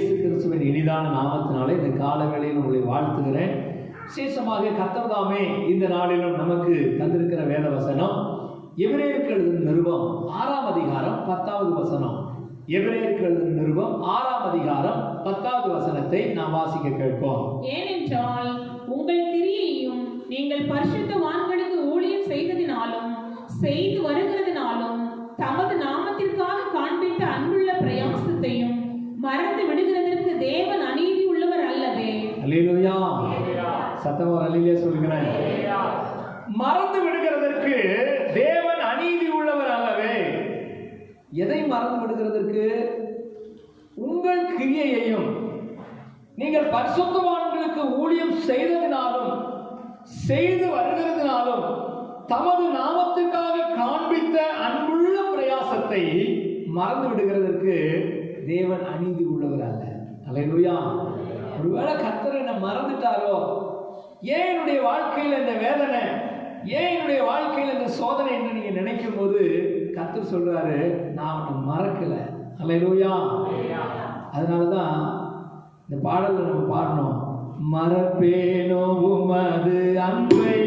இயேசு கிறிஸ்துவின் இனிதான நாமத்தினாலே இந்த கால வேளையில் உங்களை வாழ்த்துகிறேன். விசேஷமாக கர்த்தர் தாமே இந்த நாளிலும் நமக்கு தந்திருக்கிற வேத வசனம் எபிரேயருக்கு எழுதின நிருபம் 6ஆம் அதிகாரம் 10வது வசனம். எபிரேயருக்கு எழுதின நிருபம் 6ஆம் அதிகாரம் 10வது வசனத்தை நாம் வாசிக்க கேட்போம். ஏனென்றால் உங்கள் கிரியையும் நீங்கள் பரிசுத்தவான்களுக்கு ஊழியம் செய்ததினாலும் செய்து வருகிறதினாலும் தமது நாமத்திற்காக காண்பித்த அன்புள்ள பிரயாசத்தையும் மறந்து விடுகிறதற்கு தேவன் அநீதி உள்ளவர் அல்லவே. அல்லேலூயா. சத்தமா அல்லேலூயா சொல்லுகிறேன். மறந்து விடுகிறதற்கு தேவன் அநீதி உள்ளவர் அல்லவே. எதை மறந்து விடுகிறதற்கு? உங்கள் கிரியையையும் நீங்கள் பரிசுத்தவான்களுக்கு ஊழியம் செய்ததினாலும் செய்து வருகிறதினாலும் தமது நாமத்துக்காக காண்பித்த அன்புள்ள பிரயாசத்தை மறந்து விடுகிறதற்கு தேவன் அநீதி உள்ளவர் அல்ல. அல்லேலூயா. ஒருவேளை கர்த்தர் என்ன மறந்துட்டாரோ, ஏன் என்னுடைய வாழ்க்கையில் இந்த வேதனை, ஏன் என்னுடைய வாழ்க்கையில் இந்த சோதனை என்று நீங்க நினைக்கும் போது கர்த்தர் சொல்றாரு, நான் அவனை மறக்கல. அல்லேலூயா. அதனாலதான் இந்த பாடல்ல நம்ம பாடணும், மறப்பேனோ உமது அன்பை,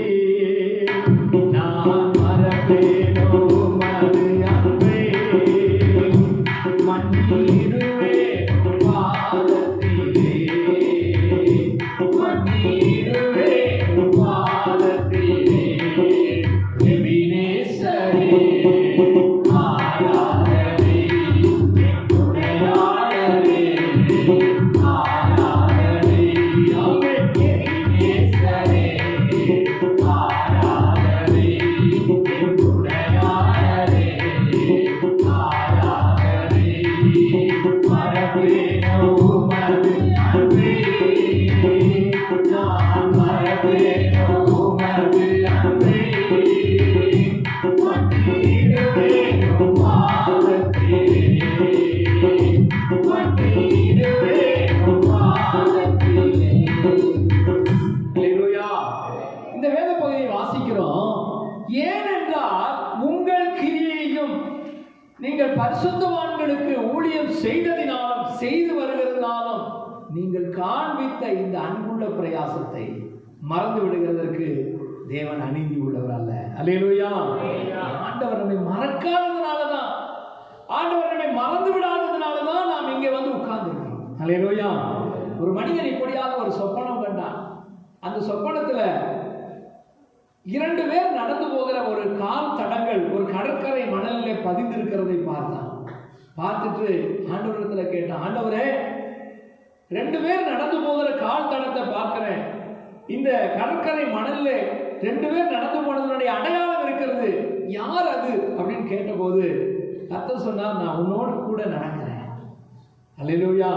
நான் மறப்பேனோ உமது அன்பை, மன்னிடுவே பாதத்திலே, மன்னிடுவே பாதத்திலே, எபினேசரே ஆராதனை, துணையாளரே ஆராதனை, எபினேசரே ஆராதனை, துணையாளரே ஆராதனை, மறப்பேனோ உமது அன்பை, நான் மறப்பேனோ உமது அன்பை, மன்னிடுவே பாதத்திலே, மன்னிடுவே பாதத்திலே. அல்லேலூயா. இந்த வேத பகுதியை வாசிக்கிறோம். ஏனென்றால் உங்கள் கிரியையும் நீங்கள் பரிசுத்தவான்களுக்கு ஊழியம் செய்ததினாலும் செய்து வருகிறதினாலும் நீங்கள் காண்பித்த இந்த அன்புள்ள பிரயாசத்தை மறந்து விடுகிறதற்கு தேவன் அநீதி உள்ளவர் அல்ல. அல்லேலூயா. ஆண்டவர் நம்மை மறக்காததுனாலதான், ஆண்டவர் நம்மை மறந்து விடாததுனாலதான் நாம் இங்கே வந்து உட்கார்ந்துருக்கோம். அல்லேலூயா. ஒரு மனிதன் இப்படியாக ஒரு சொப்பனம் கண்டான். அந்த சொப்பனத்துல 2 பேர் நடந்து போகிற ஒரு கால் தடங்கள் ஒரு கடற்கரை மணலிலே பதிந்திருக்கிறதை பார்த்தான். பார்த்துட்டு ஆண்டவரிடத்துல கேட்டான், ஆண்டவரே, 2 பேர் நடந்து போகிற கால் தடத்தை பார்க்கிறேன், இந்த கடற்கரை மணல்ல 2 பேர் நடந்து போனதனுடைய அடையாளம் இருக்கிறது, யார் அது அப்படின்னு கேட்டபோது கர்த்தர் சொன்னார், நான் உன்னோடு கூட நடக்கிறேன். அல்லேலூயா.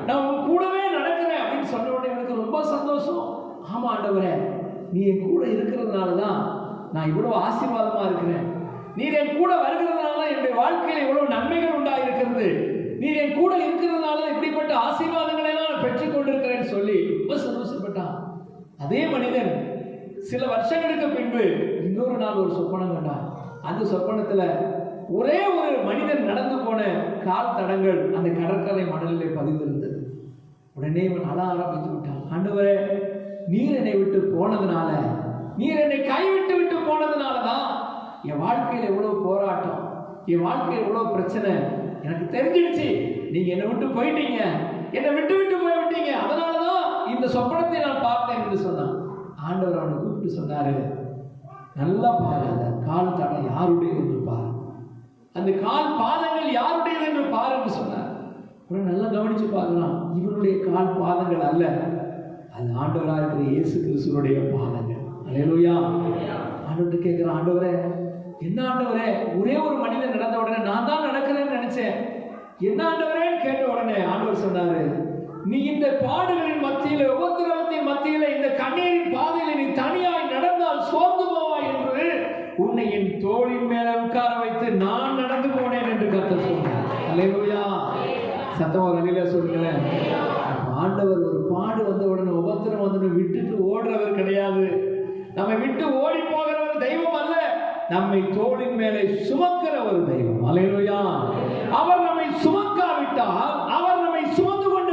நான் உன் கூடவே நடக்கிறேன் அப்படின்னு சொன்ன உடனே எனக்கு ரொம்ப சந்தோஷம். ஆமா ஆண்டவரே, நீ என் கூட இருக்கிறதுனால தான் நான் இவ்வளவு ஆசீர்வாதமா இருக்கிறேன். நீர் என் கூட வருகிறதுனால தான் என்னுடைய வாழ்க்கையில் இவ்வளவு நன்மைகள் உண்டாயிருக்கிறது. நீர் என் கூட இருக்கிறதுனால தான் இப்படிப்பட்ட ஆசீர்வாதங்களை எல்லாம் நான் பெற்றுக் கொண்டிருக்கிறேன்னு சொல்லி ரொம்ப சந்தோஷப்பட்டான். அதே மனிதன் சில வருஷங்களுக்கு பின்பு இன்னொரு நாள் ஒரு சொப்பனம் கண்டான். அந்த சொப்பனத்துல ஒரே ஒரு மனிதன் நடந்து போன கால் தடங்கள் அந்த கடற்கரை மணலிலே பதிந்திருந்தது. உடனே இவன் அழ ஆரம்பித்து விட்டான். ஆண்டவரே, நீர் என்னை விட்டு போனதுனால, நீர் என்னை கைவிட்டு விட்டு போனதுனால தான் என் வாழ்க்கையில் எவ்வளவு போராட்டம், என் வாழ்க்கையில் எவ்வளவு பிரச்சனை எனக்கு தெரிஞ்சிடுச்சு. நீங்க என்னை விட்டு போயிட்டீங்க, என்னை விட்டு விட்டு போய்விட்டீங்க, அதனாலதான் இந்த சொப்பனத்தை நான் பார்த்தேன் என்று சொன்னான். ஆண்டவர் அவனை கூப்பிட்டு சொன்னாரு, நல்லா பாரு, அந்த கால் தடம் யாருடையது என்று பாரு, அந்த கால் பாதங்கள் யாருடையது என்று பாரு என்று சொன்னார். நல்லா கவனிச்சு பார்க்கலாம், இவனுடைய கால் பாதங்கள் அல்ல, அது ஆண்டவராக இருக்கிற இயேசு கிறிஸ்துவுடைய பாதங்கள். அல்லேலூயா. ஆண்டவர்கிட்ட கேட்கிறேன், ஆண்டவரே, என்ன ஆண்டவரே, ஒரே ஒரு மனிதன் நடந்த உடனே நான் தான் நடக்கிறேன்னு நினைச்சேன், என்ன ஆண்டவரேன்னு கேட்ட உடனே ஆண்டவர் சொன்னாரு, நீ இந்த பாடுகளின் மத்தியில, உபத்திரவத்தின் மத்தியில, இந்த கண்ணீரின் பாதையில நீ தனியாய் நடந்தால் சோர்ந்து போவாய் என்று உன்னை என் தோளின் மேல உட்கார வைத்து நான் நடந்து போனேன் என்று கர்த்தர் சொன்னார். அல்லேலூயா. சத்தமா அல்லேலூயா சொல்லுங்களேன். ஆண்டவர் ஒரு பாடு வந்த உடனே, உபத்திரம் வந்து விட்டுட்டு ஓடுறவர் கிடையாது. நம்மை விட்டு ஓடி போகிறவர் தெய்வம் அல்ல, நம்மை தோளின் மேலே சுமக்கிற ஒரு தெய்வம். அல்லேலூயா. அவர் நம்மை சுமக்காவிட்டால், அவர் நம்மை சுமந்து கொண்டு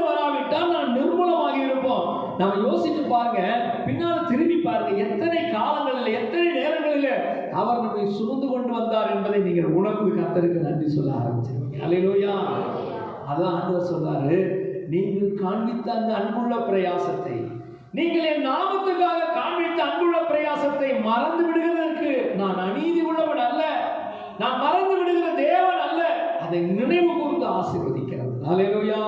நம்ம யோசிச்சு பாருங்க, பின்னால திரும்பி பாருங்க, எத்தனை காலங்களில் எத்தனை நேரங்களில் அவர் நம்மை சுமந்து கொண்டு வந்தார் என்பதை நீங்கள் உணர்ந்து கர்த்தருக்கு நன்றி சொல்ல ஆரம்பிச்சிருக்கீங்க. அல்லேலூயா. அதான் ஆண்டவர் சொல்றாரு, நீங்கள் காண்பித்த அந்த அன்புள்ள பிரயாசத்தை, நீங்கள் என் நாமத்துக்காக காண்பித்த அன்புள்ள பிரயாசத்தை மறந்து விடுகிறதற்கு நான் அநீதி உள்ளவன் அல்ல, நான் மறந்து விடுகிற தேவன் அல்ல, அதை நினைவு கூர்ந்து ஆசீர்வதிக்கிறது. அல்லேலூயா.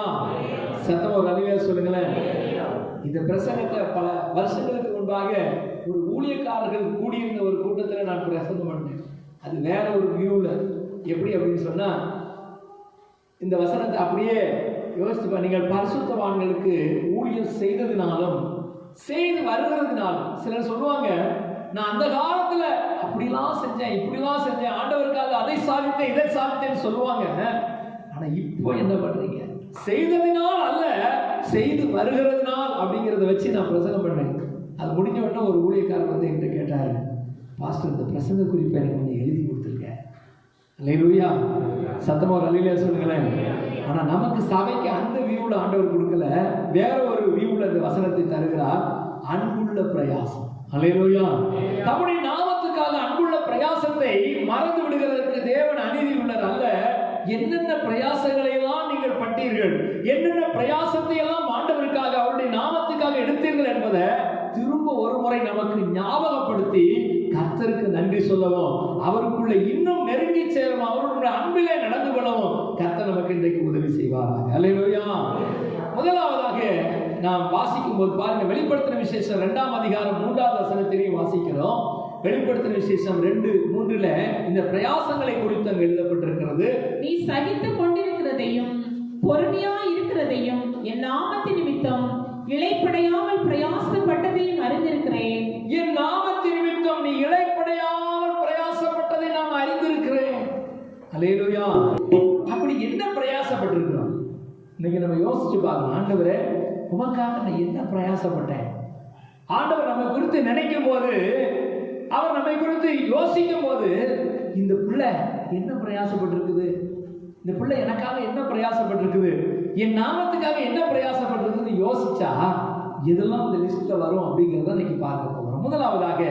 சத்தம் ஒரு அல்லேலூயா சொல்லுங்களேன். இந்த பிரசங்கத்தை பல வருஷங்களுக்கு முன்பாக ஒரு ஊழியக்காரர்கள் கூடியிருந்த ஒரு கூட்டத்தில் நான் பிரசங்கம் பண்ணேன். அது வேற ஒரு வியூவில். எப்படி அப்படின்னு சொன்னா, இந்த வசனத்தை அப்படியே யோசித்து, நீங்கள் பரிசுத்தவான்களுக்கு ஊழியம் செய்ததினாலும் செய்து வருகிறதுனாலும், சிலர் சொல்லுவாங்க, நான் அந்த காலத்துல அப்படிலாம் செஞ்சேன், இப்படிலாம் செஞ்சேன், ஆண்டவருக்காக அதை சாதித்தேன், இதை சாதித்தேன்னு சொல்லுவாங்க. ஆனா இப்போ என்ன பண்றீங்க? செய்ததினால் அல்ல, செய்து வருகிறதுனால் அப்படிங்கிறத வச்சு நான் பிரசங்கம் பண்ணேன். அது முடிஞ்ச உடனே ஒரு ஊழியக்காரர் வந்து என்கிட்ட கேட்டாரு, பாஸ்டர் இந்த பிரசங்க குறிப்பை எனக்கு கொஞ்சம் எழுதி கொடுத்துருக்கேன். அல்லேலூயா. சத்தமா ஒரு அல்லேலூயா சொல்லுங்களேன். ஆனா நமக்கு சபைக்கு அந்த வியூல ஆண்டவர் கொடுக்கல, வேற ஒரு வியூல இந்த வசனத்தை தருகிறார். அன்புள்ள பிரயாசம். அல்லேலூயா. தம்முடைய நாமத்துக்காக அன்புள்ள பிரயாசத்தை மறந்து விடுகிறதற்கு தேவன் அநீதி உள்ளவர் அல்ல. என்னென்ன பிரயாசங்களை எல்லாம் நீங்கள் பட்டீர்கள், என்னென்ன பிரயாசத்தை எல்லாம் ஆண்டவருக்காக அவருடைய நாமத்துக்காக எடுத்தீர்கள் என்பதை திரும்ப ஒரு முறை நமக்கு ஞாபகப்படுத்தி கர்த்தருக்கு நன்றி சொல்லவும், அவருக்குள்ள இன்னும் நெருங்கி சேரவும், அவருடைய அன்பிலே நடந்து கொள்ளவும் கர்த்தர் நமக்கு இன்றைக்கு உதவி செய்வாராக. அல்லேலூயா. முதலாவதாக நாம் வாசிக்கும் போது பாருங்க, வெளிப்படுத்தின விசேஷம் 2ஆம் அதிகாரம் 3ஆவது வசனத்திலையும் வாசிக்கிறோம். வெளிப்படுத்தின விசேஷம் 2:3 இந்த பிரயாசங்களை குறித்து அங்கு எழுதப்பட்டிருக்கிறது. நீ சகித்துக் கொண்டிருக்கிறதையும் பொறுமையா இருக்கிறதையும் என் நாமத்தின் நிமித்தம் இளைப்படையாமல் பிரயாசப்பட்டதையும் அறிந்திருக்கிறேன். என் நாமத்தின் நிமித்தம் நீ இளைப்படையாமல் பிரயாசப்பட்டதை நான் அறிந்திருக்கிறேன். அல்லேலூயா. அப்படி என்ன பிரயாசப்பட்டிருக்கிறோம்? இன்னைக்கு நம்ம யோசிச்சு பார்க்கணும். ஆண்டவரே, உமக்காக நான் என்ன பிரயாசப்பட்டேன்? ஆண்டவர் நம்ம குறித்து நினைக்கும் போது, அவர் நம்மை குறித்து யோசிக்கும் போது, இந்த பிள்ளை என்ன பிரயாசப்பட்டிருக்குது, இந்த பிள்ளை எனக்காக என்ன பிரயாசப்பட்டிருக்குது, என் நாமத்துக்காக என்ன பிரயாசப்பட்டிருக்குன்னு யோசிச்சா எதெல்லாம் அந்த லிஸ்ட்ல வரும் அப்படிங்கிறத இன்னைக்கு பார்க்க போகிறோம். முதலாவதாக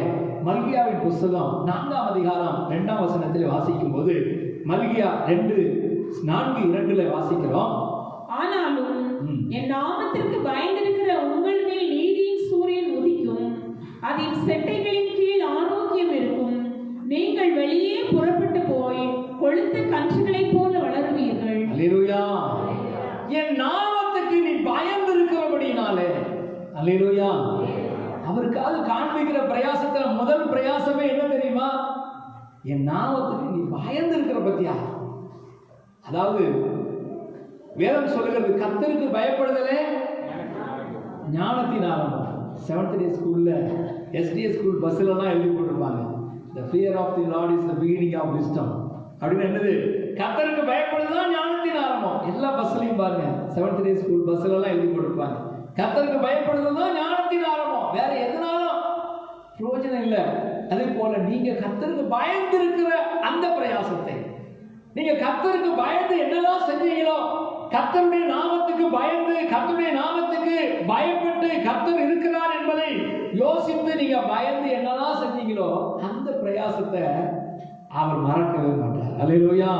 மல்கியாவின் புஸ்தகம் 4ஆம் அதிகாரம் 2ஆம் வசனத்தில் வாசிக்கும் போது, மல்கியா 2:4-2 வாசிக்கிறோம். ஆனாலும் என் நாமத்திற்கு பயந்திருக்கிற உங்கள் மேல் நீதியின் சூரியன் உதிக்கும், அதில் செட்டைகளின் கீழ் ஆரோக்கியம் இருக்கும், நீங்கள் வெளியே புறப்பட்டு போய் கொழுத்த கன்றுகளை போல வளருவீர்கள். அல்லேலூயா. என் நாமத்துக்கு நீ பயந்து இருக்கிறபடினாலே, அல்லேலூயா, அவருக்காக காண்பிக்கிற பிரயாசத்துல முதல் பிரயாசமே என்ன தெரியுமா? என் நாமத்துக்கு நீ பயந்து இருக்கிற பத்தியா. அதாவது வேதம் சொல்லுகிறது, கர்த்தருக்கு பயப்படுதலே ஞானத்தின் ஆரம்பம். 7th day ஸ்கூல்ல SDS ஸ்கூல் பஸ்ல எல்லாம் எழுதி போட்டிருப்பாங்க, the fear of the Lord is the beginning of wisdom அப்படின்னு. என்னது? கர்த்தருக்கு பயப்படுறதுதான் ஞானத்தின் ஆரம்பம். எல்லா பஸ்லயும் பாருங்க, 7th day ஸ்கூல் பஸ்ல எல்லாம் எழுதி போட்டிருப்பாங்க, கர்த்தருக்கு பயப்படுறதுதான் ஞானத்தின் ஆரம்பம், வேற எதனாலும் பிரயோஜனம் இல்லை. அதே போல நீங்க கர்த்தருக்கு பயந்து இருக்கிற அந்த பிரயாசத்தை, நீங்க கர்த்தருக்கு பயந்து என்னெல்லாம் செஞ்சீங்களோ, கர்த்தருடைய நாமத்துக்கு பயந்து, கர்த்தருடைய நாமத்துக்கு பயப்பட்டு, கர்த்தர் இருக்கிறார் என்பதை யோசித்து நீங்க பயந்து என்னெல்லாம் செஞ்சீங்களோ, அந்த பிரயாசத்தை அவர் மறக்கவே மாட்டார். அல்லேலூயா.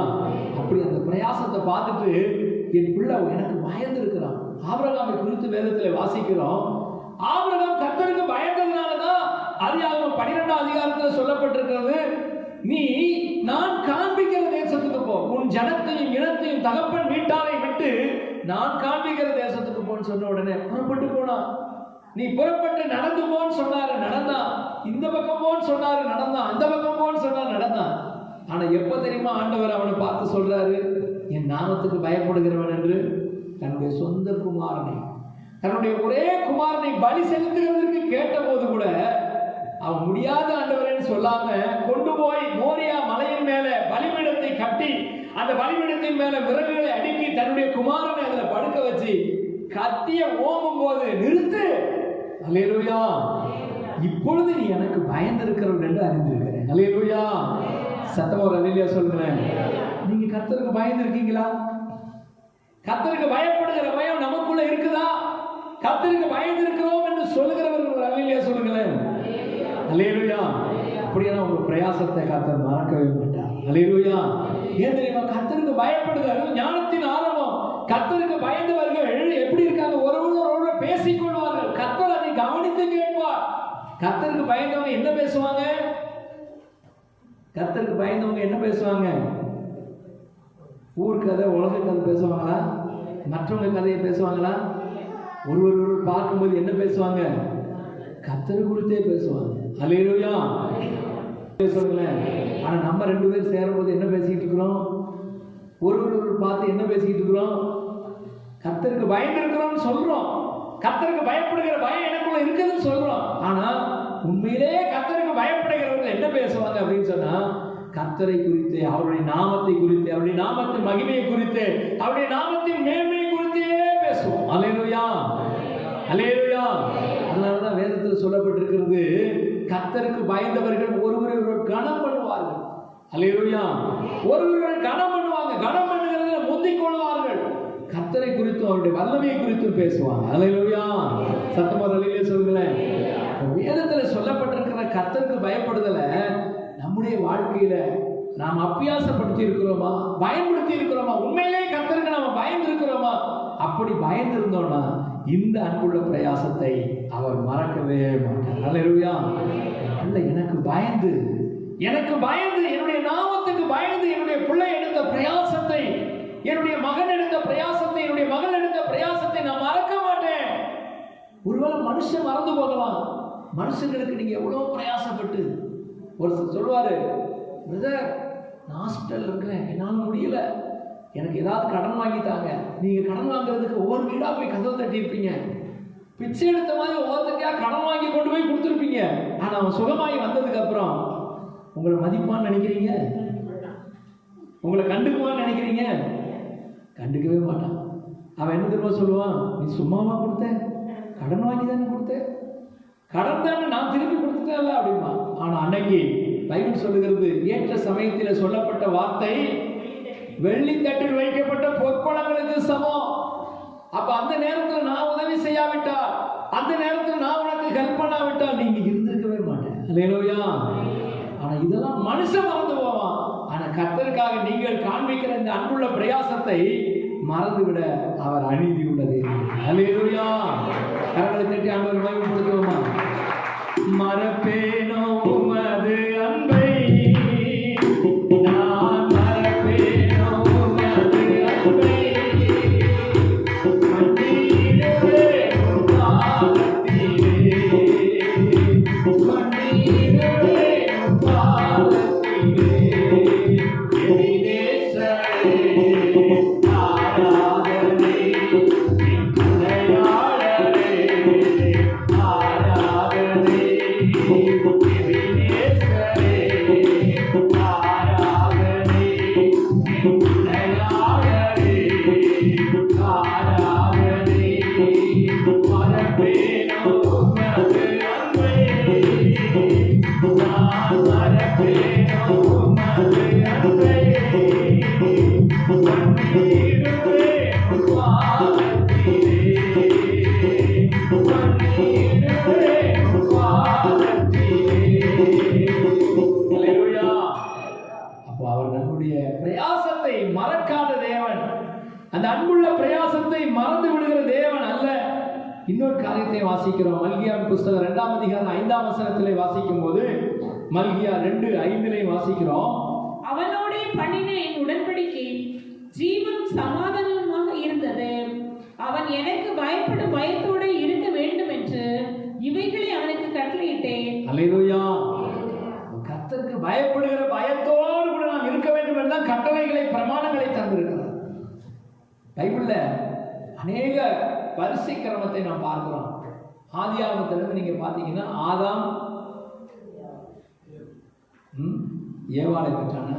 அப்படி அந்த பிரயாசத்தை பார்த்துட்டு என் பிள்ளை எனக்கு பயந்து இருக்கிறான். ஆபிரகாமை குறித்து வேதத்தில் வாசிக்கிறோம். ஆபிரகாம் கர்த்தருக்கு பயந்ததுனாலதான் ஆதியாகமம் 12ஆம் அதிகாரத்தில் சொல்லப்பட்டிருக்கிறது, நீ நான் காண்பிக்கிற தேசத்துக்கு போ, உன் ஜனத்தையும் இனத்தையும் தகப்பன் வீட்டாரை விட்டு நான் காண்பிக்கிற தேசத்துக்கு போன்னு சொன்ன உடனே புறப்பட்டு போனான். நீ புறப்பட்டு நடந்து போன்னு சொன்னாரு, நடந்தான். இந்த பக்கம் போன்னு சொன்னாரு, நடந்தான். அந்த பக்கம் போன்னு சொன்னாரு, நடந்தான். ஆனா எப்ப தெரியுமா ஆண்டவர் அவனை பார்த்து சொல்றாரு, என் நாமத்துக்கு பயப்படுகிறவன் என்று தன்னுடைய சொந்த குமாரனை, தன்னுடைய ஒரே குமாரனை பலி செலுத்துகிறதற்கு கேட்ட போது கூட அவன் முடியாத ஆண்டவரேன்னு சொல்லாம கொண்டு போய் மோரியா மலையின் மேல பலிபீடத்தை கட்டி, அந்த பலிபீடத்தின் மேல விறகுகளை அடுக்கி தன்னுடைய குமாரனை அதுல படுக்க வச்சு கத்திய ஓமும் போது, நிறுத்து, அல்லேலூயா, இப்பொழுது நீ எனக்கு பயந்திருக்கிறவன் என்று அறிந்திருக்கிறேன். அல்லேலூயா. சத்தமா ஒரு அல்லேலூயா சொல்றேன். நீங்க கர்த்தருக்கு பயந்து இருக்கீங்களா? கர்த்தருக்கு பயப்படுகிற பயம் நமக்குள்ள இருக்குதா? கர்த்தருக்கு பயந்திருக்கிறோம் என்று சொல்லுகிறவர்கள் ஒரு அல்லேலூயா சொல்லுங்களேன். அல்லேலூயா. அப்படியான உங்க பிரயாசத்தை கர்த்தர் மறக்கவே மாட்டார். அல்லேலூயா. ஏன் தெரியுமா? கர்த்தருக்கு பயப்படுதல் ஞானத்தின் ஆரம்பம். கர்த்தருக்கு பயந்தவர்கள் எப்படி இருக்காங்க? ஒருவரோடு பேசிக்கொள்வார்கள். கர்த்தர் அதை கவனித்து கேட்பார். கர்த்தருக்கு பயந்தவங்க என்ன பேசுவாங்க? கர்த்தருக்கு பயந்தவங்க என்ன பேசுவாங்க? ஊர் கதை, உலக கதை பேசுவாங்களா? மற்றவங்க கதையை பேசுவாங்களா? ஒருவர் பார்க்கும்போது என்ன பேசுவாங்க? கர்த்தர் குறித்தே பேசுவாங்க. அல்லேலூயா. சொல்லுங்களேன். ஆனா நம்ம ரெண்டு பேரும் சேரும்போது என்ன பேசிக்கிட்டு இருக்கிறோம்? ஒருவர் பார்த்து என்ன பேசிக்கிட்டு இருக்கிறோம்? கர்த்தருக்கு பயந்திருக்கிறோம்னு சொல்றோம். கர்த்தருக்கு பயப்படுகிற பயம் எனக்குள்ள இருக்குதுன்னு சொல்றோம். ஆனா உண்மையிலே கர்த்தருக்கு பயப்படுகிறவர்கள் என்ன பேசுவாங்க அப்படின்னு சொன்னா, கர்த்தரை குறித்து, அவருடைய நாமத்தை குறித்து, அவருடைய நாமத்தின் மகிமையை குறித்து, அவருடைய நாமத்தின் மேன்மையை குறித்தே பேசுவோம். அல்லேலூயா. அல்லேலூயா. அதனாலதான் வேதத்தில் சொல்லப்பட்டிருக்கிறது, கர்த்தருக்கு பயந்தவர்கள் ஒருவரை கனம் பண்ணுவார்கள். அல்லேலூயா. ஒருவரை கனம் பண்ணுவாங்க. கனம் பண்ணுகிறதுல முந்திக் கொள்வார்கள். கர்த்தரை குறித்தும் அவருடைய வல்லமையை குறித்தும் பேசுவாங்க. அல்லேலூயா. சத்தமா அல்லேலூயா சொல்லுங்களேன். வேதத்துல சொல்லப்பட்டிருக்கிற கர்த்தருக்கு பயப்படுதல நம்முடைய வாழ்க்கையில நாம் அபியாசப்படுத்தி இருக்கிறோமா? பயன்படுத்தி இருக்கிறோமா? உண்மையிலே கர்த்தருக்கு நாம பயந்து இருக்கிறோமா? அப்படி பயந்து இருந்தோம்னா இந்த அன்புள்ள பிரயாசத்தை அவர் மறக்கவே மாட்டார். அல்லேலூயா. எனக்கு பயந்து என்னுடைய நாமத்துக்கு பயந்து என்னுடைய பிள்ளை எடுத்த பிரயாசத்தை, என்னுடைய மகன் எடுத்த பிரயாசத்தை, என்னுடைய மகள் எடுத்த பிரயாசத்தை நான் மறக்க மாட்டேன். ஒருவேளை மனுஷன் மறந்து போகலாம். மனுஷங்களுக்கு நீங்க எவ்வளவு பிரயாசப்பட்டு, ஒருத்தர் சொல்லுவாரு, பிரதர் நான் ஹாஸ்பிட்டல் இருக்கிறேன், என்னால முடியல, எனக்கு ஏதாவது கடன் வாங்கித்தாங்க. நீங்க கடன் வாங்குறதுக்கு ஒவ்வொரு வீடா போய் கதவை தட்டி இருப்பீங்க. பிச்சை எடுத்த மாதிரி ஒவ்வொருத்தருக்கா கடன் வாங்கி கொண்டு போய் கொடுத்துருப்பீங்க. ஆனா அவன் சுகமாகி வந்ததுக்கு அப்புறம் உங்களை மதிப்பான்னு நினைக்கிறீங்க? உங்களை கண்டுக்குவான்னு நினைக்கிறீங்க? கண்டுக்கவே மாட்டான். அவன் என்ன தெரியுமா சொல்லுவான்? நீ சும்மாவா கொடுத்த? கடன் வாங்கி தானே கொடுத்த, கடன் தானே நான் திருப்பி கொடுத்துட்டேன்ல அப்படிமா. ஆனா அன்னைக்கு பைபிள் சொல்லுகிறது, ஏற்ற சமயத்தில் சொல்லப்பட்ட வார்த்தை வெள்ளி தட்டில் வைக்கப்பட்ட பொற்பழங்களுக்கு சமம். அப்ப அந்த நேரத்தில் நான் உதவி செய்யாவிட்டால், அந்த நேரத்தில் நான் உனக்கு ஹெல்ப் பண்ணாவிட்டால் நீங்க இருந்திருக்கவே மாட்டேன். அல்லேலூயா. ஆனா இதெல்லாம் மனுஷன் மறந்து போவான். ஆனா கர்த்தருக்காக நீங்கள் காண்பிக்கிற இந்த அன்புள்ள பிரயாசத்தை மறந்துவிட அவர் அநீதி உள்ளது. அல்லேலூயா. கரங்களை தட்டி ஆண்டவரை மகிமைப்படுத்துவோமா? மறப்பேனோ உமது அன்பை, நான் மறப்பேனோ உமது அன்பை, மன்னிடுவே உம் பாதத்திலே, மன்னிடுவே உம் பாதத்திலே, எதிரேசரே ஆராதனை, துணையாளரே ஆராதனை, எதிரேசரே ஆராதனை, துணையாளரே ஆராதனை, மறப்பேனோ உமது அன்பை, நான் மறப்பேனோ உமது அன்பை, மன்னிடுவே உம் பாதத்திலே, மன்னிடுவே உம் பாதத்திலே. அல்லேலூயா. அப்போ அவர் நம்முடைய பிரயாசத்தை மறக்காத தேவன், அந்த அன்புள்ள பிரயாசத்தை மறந்து விடுகிற தேவன் அல்ல. இன்னொரு காரியத்தை வாசிக்கிறோம். மல்கியாவின் புஸ்தகம் 2ஆம் அதிகாரம் 5ஆம் வசனத்திலே வாசிக்கும் போது, மல்கியா 2:5 வாசிக்கிறோம். அவனோடே பண்ணின என் உடன்படிக்கை ஜீவனும் சமாதானமாக இருந்தது. அவன் எனக்கு பயப்படும் பயத்தோடு இருக்க வேண்டும் என்று இவைகளை அவனுக்கு கட்டளையிட்டேன். அல்லேலூயா. கர்த்தருக்கு பயப்படுகிற பயத்தோடு கூட நாம் இருக்க வேண்டும் என்று தான் கட்டளைகளை, பிரமாணங்களை தந்திருக்கிறார். பைபிள்ல அநேக வரிசை கிரமத்தை நாம் பார்க்கிறோம். ஆதியாகமத்திலிருந்து நீங்க பாத்தீங்கன்னா, ஆதாம் ஏவாளை பெற்றானா?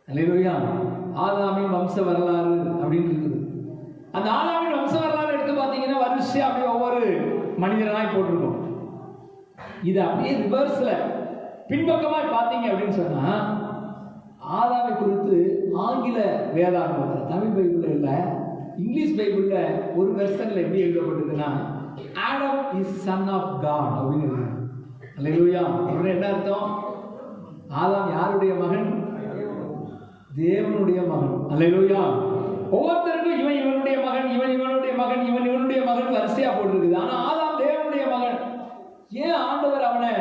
அல்லேலூயா. ஆதாமின் வம்ச வரலாறு அப்படின்னு இருக்குது. அந்த ஆதாமின் வம்ச வரலாறு எடுத்து பார்த்தீங்கன்னா வரிசையா அப்படியே ஒவ்வொரு மனிதனாய் போட்டிருக்கோம். இது அப்படியே ரிவர்ஸ்ல பின்பக்கமாய் பார்த்தீங்க அப்படின்னு சொன்னா, ஆதாமை குறித்து ஆங்கில வேதாகமத்தில், தமிழ் பைபிள் இல்லை, இங்கிலீஷ் பைபிள்ல ஒரு வெர்ஷன்ல எப்படி எழுதப்பட்டிருக்குன்னா Adam is son of God அப்படின்னு இருக்கு. அல்லேலூயா. அப்படின்னா என்ன அர்த்தம்? ஆதாம் யாருடைய மகன்? தேவனுடைய மகன். அல்லேலூயா. ஒவ்வொருத்தருக்கும் இவன் இவனுடைய மகன், இவன் இவனுடைய மகன், இவன் இவனுடைய மகன் வரிசையா போட்டிருக்குது. ஆனா ஆதாம் தேவனுடைய மகன். ஏன் ஆண்டவர் அவனை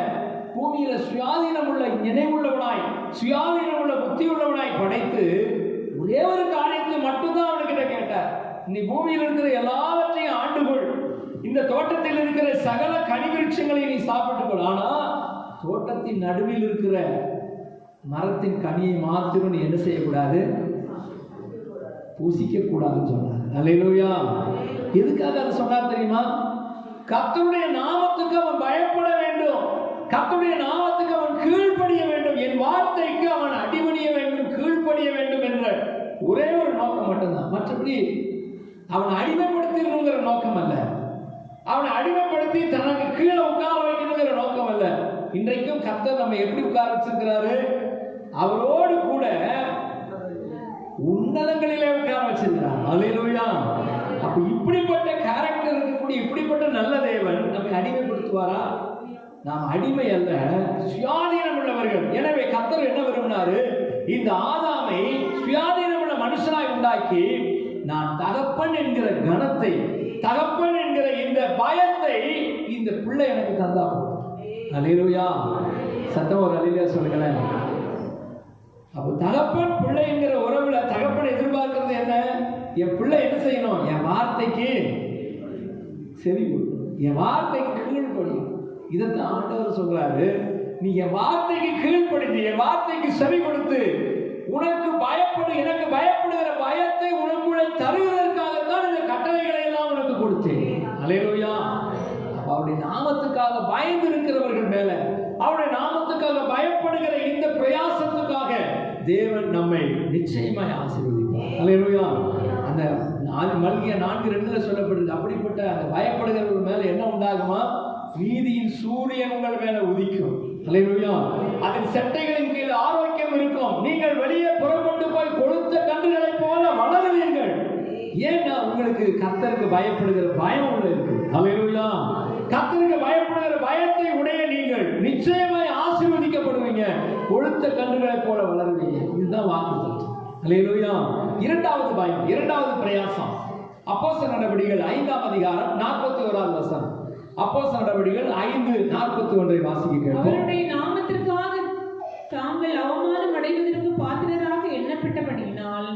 பூமியில சுயாதீனம் உள்ள நினைவுள்ளவனாய், சுயாதீனம் உள்ள புத்தி உள்ளவனாய் படைத்து ஒரே ஒரு காரியத்தை மட்டும்தான் அவனுக்கிட்ட கேட்டார். நீ பூமியில் இருக்கிற எல்லாவற்றையும் ஆண்டுகொள், இந்த தோட்டத்தில் இருக்கிற சகல கனி விருட்சங்களை நீ சாப்பிட்டுக்கொள், ஆனா தோட்டத்தின் நடுவில் இருக்கிற மரத்தின் கனியை மாத்திரம் நீ என்ன செய்யக்கூடாது? பூசிக்க கூடாதுன்னு சொன்னார். அல்லேலூயா. எதுக்காக அதை சொன்னார் தெரியுமா? கர்த்தருடைய நாமத்துக்கு அவன் பயப்பட வேண்டும், கர்த்தருடைய நாமத்துக்கு அவன் கீழ்ப்படிய வேண்டும், என் வார்த்தைக்கு அவன் அடிபணிய வேண்டும், கீழ்ப்படிய வேண்டும் என்ற ஒரே ஒரு நோக்கம் மட்டும்தான். மற்றபடி அவனை அடிமைப்படுத்தினுங்கிற நோக்கம் அல்ல, அவனை அடிமைப்படுத்தி தனக்கு கீழே உட்கார வைக்கணுங்கிற நோக்கம் அல்ல. இன்றைக்கும் கர்த்தர் நம்ம எப்படி உட்கார வச்சிருக்கிறாரு? அவரோடு கூட உன்னதங்களிலே உட்கார வச்சிருக்கிறார். அல்லேலூயா. அப்ப இப்படிப்பட்ட கேரக்டர் இருக்கக்கூடிய இப்படிப்பட்ட நல்ல தேவன் நம்மை அடிமைப்படுத்துவாரா? நாம் அடிமை அல்ல, சுயாதீனம் உள்ளவர்கள். எனவே கர்த்தர் என்ன விரும்பினாரு? இந்த ஆதாமை சுயாதீனம் உள்ள மனுஷனாய் உண்டாக்கி நான் தகப்பன் என்கிற கணத்தை, தகப்பன் என்கிற இந்த பயத்தை இந்த பிள்ளை எனக்கு தந்தா போதும். அல்லேலூயா. சத்தம் ஒரு அல்லேலூயா சொல்லுங்களேன். அப்போ தகப்பன் பிள்ளை என்கிற உறவுல தகப்பனை எதிர்பார்க்கிறது என்ன? என் பிள்ளை என்ன செய்யணும்? என் வார்த்தைக்கு செவி கொடுக்கணும், என் வார்த்தைக்கு கீழ்ப்படியும். இதைத்தான் ஆண்டவர் சொல்றாரு. நீ என் வார்த்தைக்கு கீழ்ப்படிந்து, என் வார்த்தைக்கு செவி கொடுத்து, உனக்கு பயப்படு, எனக்கு பயப்படுகிற பயத்தை உனக்குள்ள தருவதற்காகத்தான் இந்த கட்டளைகளை எல்லாம் உனக்கு கொடுத்தேன். அல்லேலூயா. அவருடைய நாமத்துக்காக பயந்து இருக்கிறவர்கள் மேல, அவருடைய நாமத்துக்காக பயப்படுகிற இந்த பிரயாசத்துக்காக தேவன் நம்மை நிச்சயமாய் ஆசீர்வதிப்பார். அல்லேலூயா. அந்த மல்கியா 4:2 சொல்லப்படுது. அப்படிப்பட்ட அந்த பயப்படுகிறவர்கள் மேல என்ன உண்டாகுமா? நீதியின் சூரியன் உங்கள் மேல உதிக்கும். அல்லேலூயா. அதன் செட்டைகளின் கீழ் ஆரோக்கியம் இருக்கும். நீங்கள் வெளியே புறப்பட்டு போய் கொழுத்த கன்றுகளை போல வளருவீர்கள். ஏன்னா உங்களுக்கு கர்த்தருக்கு பயப்படுகிற பயம் உள்ள இருக்கு. அல்லேலூயா. கர்த்தருக்கு பயப்படுகிற பயத்தை உடைய நீங்கள் நிச்சயமாய் ஆசீர்வதிக்கப்படுவீங்க, கொழுத்த கன்றுகளை போல வளருவீங்க. இதுதான் வாக்குத்தத்தம். அல்லேலூயா. இரண்டாவது பயம், இரண்டாவது பிரயாசம். அப்போஸ்தலர் நடவடிக்கைகள் 5ஆம் அதிகாரம் 41ஆம் வசனம். அப்போஸ்தலர் நடவடிக்கைகள் 5:41 வாசிக்க கேட்போம். அவருடைய நாமத்திற்காக தாங்கள் அவமானம் அடைவதற்கு பாத்திரராக எண்ணப்பட்டபடியினால்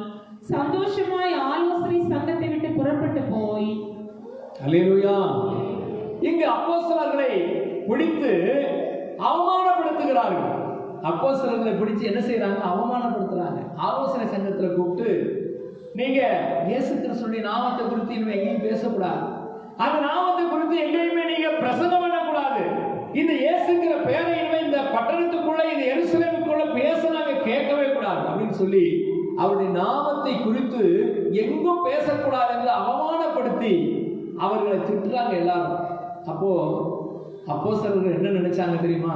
சந்தோஷமாய் ஆலோசனை சங்கத்தை விட்டு புறப்பட்டு போய். அல்லேலூயா. இங்கு அப்போஸ்தலர்களை பிடித்து அவமானப்படுத்துகிறார்கள். அப்போஸ்தலர்களை பிடிச்சு என்ன செய்யறாங்க? அவமானப்படுத்துறாங்க. ஆலோசனை சங்கத்துல கூப்பிட்டு, நீங்க இயேசு கிறிஸ்துவின் நாமத்தை குறித்து இனிமே எங்கேயும் பேசக்கூடாது, அந்த நாமத்தை குறித்து எங்கேயுமே நீங்க பிரசங்கம் பண்ணக்கூடாது, இந்த இயேசுங்கிற பேரை இனிமே இந்த பட்டணத்துக்குள்ள, இந்த எருசலேமுக்குள்ள பேச நாங்க கேட்கவே கூடாது அப்படின்னு சொல்லி அவருடைய நாமத்தை குறித்து எங்கும் பேசக்கூடாது என்று அவமானப்படுத்தி அவர்களை திட்டுறாங்க எல்லாரும். அப்போ அப்போஸ்தலர்கள் என்ன நினைச்சாங்க தெரியுமா?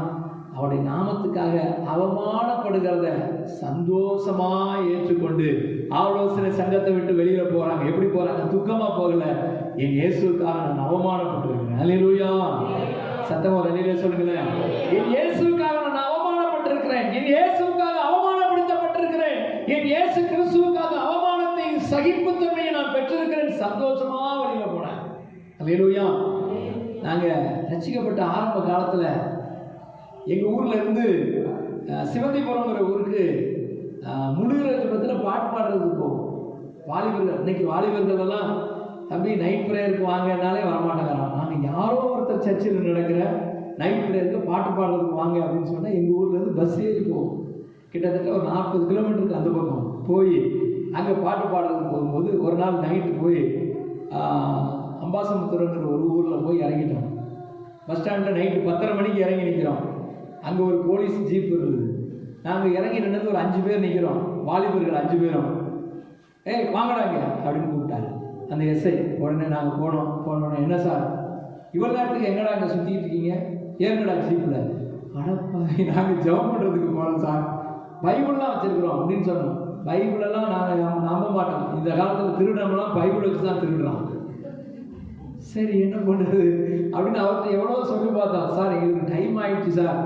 அவருடைய நாமத்துக்காக அவமானப்படுகிறத சந்தோஷமா ஏற்றுக்கொண்டு ஆலோசனை சங்கத்தை விட்டு வெளியில போறாங்க. எப்படி போறாங்க? துக்கமா போகல, என் இயேசுக்காக நான் அவமானப்பட்டிருக்கிறேன். அல்லேலூயா. சத்தமா ஒரு அல்லேலூயா சொல்லுங்களேன். என் இயேசுக்காக நான் அவமானப்பட்டிருக்கிறேன், என் இயேசுக்காக அவமானப்படுத்தப்பட்டிருக்கிறேன், என் இயேசு கிறிஸ்துவுக்காக அவமானத்தை சகிப்புத்தன்மையை நான் பெற்றிருக்கிறேன். சந்தோஷமா வெளியில போனேன். அல்லேலூயா. நாங்க ரட்சிக்கப்பட்ட ஆரம்ப காலத்துல எங்க ஊர்ல இருந்து சிவந்திபுரம்ங்கிற ஊருக்கு முழுகிற ஜெபத்தில் பாட்டு பாடுறதுக்கு போகும் வாலிபர்கள். இன்னைக்கு வாலிபர்கள் எல்லாம் தம்பி நைட் ப்ரேயருக்கு வாங்கனாலே வரமாட்டேங்கிறான். நாங்கள் யாரோ ஒருத்தர் சர்ச்சில் நடக்கிற நைட் ப்ரேயருக்கு பாட்டு பாடுறதுக்கு வாங்க அப்படின்னு சொன்னால் எங்கள் ஊர்லேருந்து பஸ் ஏறி போகும். கிட்டத்தட்ட ஒரு 40 கிலோமீட்டருக்கு அந்த பக்கம் போய் அங்கே பாட்டு பாடுறதுக்கு போகும்போது ஒரு நாள் நைட்டு போய் அம்பாசமுத்திரங்கிற ஒரு ஊரில் போய் இறங்கிட்டோம். பஸ் ஸ்டாண்டில் நைட்டு 10:30 மணிக்கு இறங்கி நிற்கிறோம். அங்கே ஒரு போலீஸ் ஜீப் இருக்குது. நாங்கள் இறங்கி நின்னது ஒரு 5 பேர் நிற்கிறோம், வாலிபர்கள் 5 பேரும். ஏய் வாங்கடாங்க அப்படின்னு கூப்பிட்டாரு அந்த எஸ்ஐ. உடனே நாங்கள் போனோடனே என்ன சார் இவ்வளோ நேரத்துக்கு எங்கடா அங்கே சுற்றிட்டு இருக்கீங்க, ஏங்கடா ஜீப்பில்? அடப்பா நாங்கள் ஜெபம் பண்ணுறதுக்கு போனோம் சார், பைபிள்லாம் வச்சுருக்குறோம் அப்படின்னு சொன்னோம். பைபிளெல்லாம் நாங்கள் நம்ப மாட்டோம். இந்த காலத்தில் திருடமெல்லாம் பைபிள் வச்சு தான் திருடுறான். சரி என்ன பண்ணுறது அப்படின்னு அவர்கிட்ட எவ்வளோ சொல்லி பார்த்தோம். சார் எங்களுக்கு டைம் ஆயிடுச்சு சார்,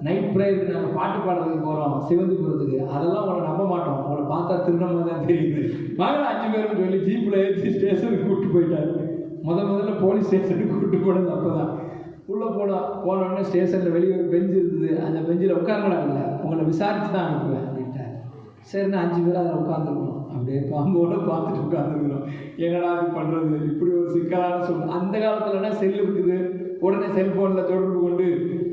நைட் ப்ரேயருக்கு நாங்கள் பாட்டு பாடுறதுக்கு போகிறோம் சிவந்திபுரத்துக்கு, அதெல்லாம் உங்களை நம்ப மாட்டோம், உங்களை பார்த்தா திருடமாக தான் தெரியுது, வாங்க 5 பேருன்னு சொல்லி ஜீப்பில் ஏற்றி ஸ்டேஷனுக்கு கூப்பிட்டு போயிட்டார். முதல்ல போலீஸ் ஸ்டேஷனுக்கு கூப்பிட்டு போனது அப்போ தான். உள்ளே போனோடனே ஸ்டேஷனில் வெளியே ஒரு பெஞ்சு இருந்தது, அந்த பெஞ்சில் உட்காரங்களா இல்லை, உங்களை விசாரித்து தான் அனுப்புவேன் அப்படின்ட்டார். சரின்னு 5 பேர் அதில் உட்காந்துருக்கணும். அப்படியே பாம்போட பார்த்துட்டு உட்காந்துருக்கிறோம். என்னடா இது பண்ணுறது, இப்படி ஒரு சிக்கலான சொல்லுங்கள். அந்த காலத்துலனா செல் இருக்குது, உடனே செல்ஃபோனில் தொடர்பு கொண்டு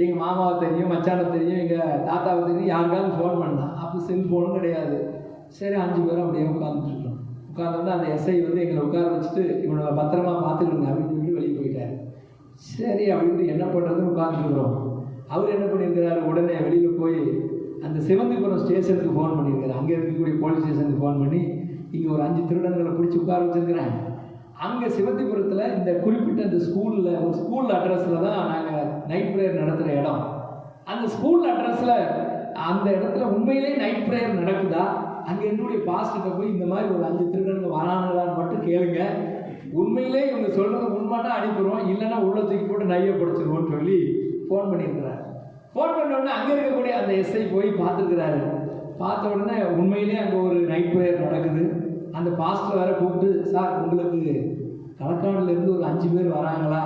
எங்கள் மாமாவை தெரியும், மச்சானை தெரியும், எங்கள் தாத்தாவை தெரியும், யாருக்காவது ஃபோன் பண்ணலாம். அப்போ செல்ஃபோனும் கிடையாது. சரி 5 பேரும் அப்படியே உட்காந்துட்டுருக்கோம். உட்காந்தோன்னா அந்த எஸ்ஐ வந்து எங்களை உட்கார வச்சுட்டு இவனை பத்திரமா பார்த்துக்கிடுங்க அப்படின்னு சொல்லிட்டு வெளியே போயிட்டார். சரி அப்படின்ட்டு என்ன பண்ணுறதுன்னு உட்காந்துருக்குறோம். அவர் என்ன பண்ணியிருக்கிறாரு, உடனே வெளியில் போய் அந்த சிவந்திபுரம் ஸ்டேஷனுக்கு ஃபோன் பண்ணியிருக்காரு. அங்கே இருக்கக்கூடிய போலீஸ் ஸ்டேஷனுக்கு ஃபோன் பண்ணி இங்கே ஒரு 5 திருடன்களை பிடிச்சி உட்கார வச்சுருக்கிறேன். அங்கே சிவந்திபுரத்தில் இந்த குறிப்பிட்ட இந்த ஸ்கூலில் ஒரு ஸ்கூல் அட்ரஸில் தான் நாங்கள் நைட் ப்ரேயர் நடத்துகிற இடம். அந்த ஸ்கூல் அட்ரஸில் அந்த இடத்துல உண்மையிலே நைட் ப்ரேயர் நடக்குதா, அங்கே என்னுடைய பாஸ்டர்கிட்ட போய் இந்த மாதிரி ஒரு 5 திருடன்கள் வராங்களான்னு மட்டும் கேளுங்க, உண்மையிலே இவங்க சொல்கிறது உண்மைன்னா அனுப்பிடுவோம், இல்லைன்னா உள்ள தூக்கி போட்டு நையப்படுத்திடுவோம்னு சொல்லி ஃபோன் பண்ணியிருக்கிறார். ஃபோன் பண்ண உடனே அங்கே இருக்கக்கூடிய அந்த எஸ்ஐ போய் பார்த்துருக்கிறாரு. பார்த்த உடனே உண்மையிலே அங்கே ஒரு நைட் ப்ரேயர் நடக்குது. அந்த பாஸ்டர் வேற கூப்பிட்டு, சார் உங்களுக்கு களக்காடுலேருந்து ஒரு 5 பேர் வராங்களா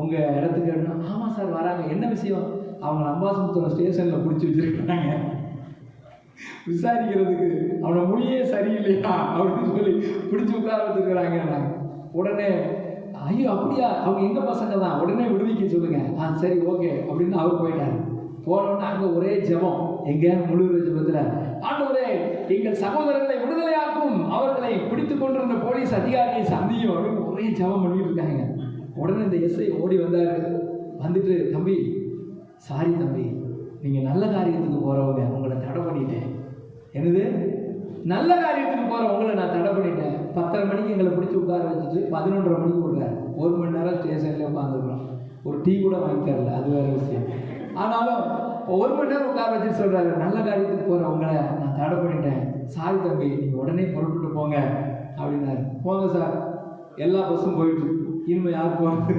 உங்கள் இடத்துக்கு? ஆமாம் சார் வராங்க, என்ன விஷயம்? அவங்க அம்பாசமுத்திரம் ஸ்டேஷனில் பிடிச்சி வச்சுருக்காங்க, விசாரிக்கிறதுக்கு அவனை மொழியே சரியில்லையா அப்படின்னு சொல்லி பிடிச்சி உட்கார வச்சுருக்கிறாங்க. உடனே ஐயோ அப்படியா, அவங்க எங்கள் பசங்க தான், உடனே விடுவிக்க சொல்லுங்கள். சரி ஓகே அப்படின்னு அவர் போயிட்டார். போனோடனே அங்கே ஒரே ஜெபம், எங்கே முழு ஜெபத்தில், ஆண்டவரே எங்கள் சகோதரர்களை விடுதலையாக்கும், அவர்களை பிடித்து கொண்டிருந்த போலீஸ் அதிகாரியை சந்தியும் அப்படின்னு ஒரே ஜெபம் பண்ணிட்டு இருக்காங்க. உடனே இந்த எஸ்ஐ ஓடி வந்தார். வந்துட்டு, தம்பி சாரி தம்பி, நீங்கள் நல்ல காரியத்துக்கு போகிறவங்க, உங்களை தடை பண்ணிட்டேன். என்னது நல்ல காரியத்துக்கு போகிற உங்களை நான் தடை பண்ணிட்டேன். 10:30 மணிக்கு எங்களை பிடிச்சி உட்கார வச்சுட்டு 11:30 மணிக்கு விடுறாரு. 1 மணி நேரம் ஸ்டேஷன்லேயே உட்காந்துருக்குறோம். ஒரு டீ கூட வாங்கி தரல, அது வேறு விஷயம். ஆனாலும் 1 மணி நேரம் உட்கார வச்சுட்டு சொல்கிறாரு, நல்ல காரியத்துக்கு போகிற உங்களை நான் தடை பண்ணிட்டேன், சாரி தம்பி, நீங்கள் உடனே புறப்பட்டு போங்க அப்படின்னாரு. போங்க சார், எல்லா பஸ்ஸும் போயிட்டு, இனிமேல் யார் போகிறது,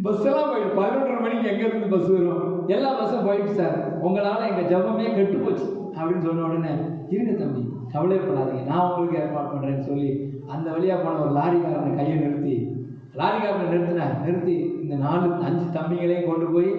பஸ் எல்லாம் போயிட்டு 11:30 மணிக்கு எங்கேருந்து பஸ் வரும், எல்லா பஸ்ஸும் போயிட்டு சார், உங்களால் எங்கள் ஜபமே கெட்டு போச்சு அப்படின்னு சொன்ன உடனே, இருங்க தம்பி கவலைப்படாதீங்க, நான் உங்களுக்கு ஏற்பாடு பண்ணுறேன்னு சொல்லி அந்த வழியாக போன ஒரு லாரிக்காரனை கையை லாரிக்காரனை நிறுத்தி இந்த 4-5 தம்பிங்களையும் கொண்டு போய்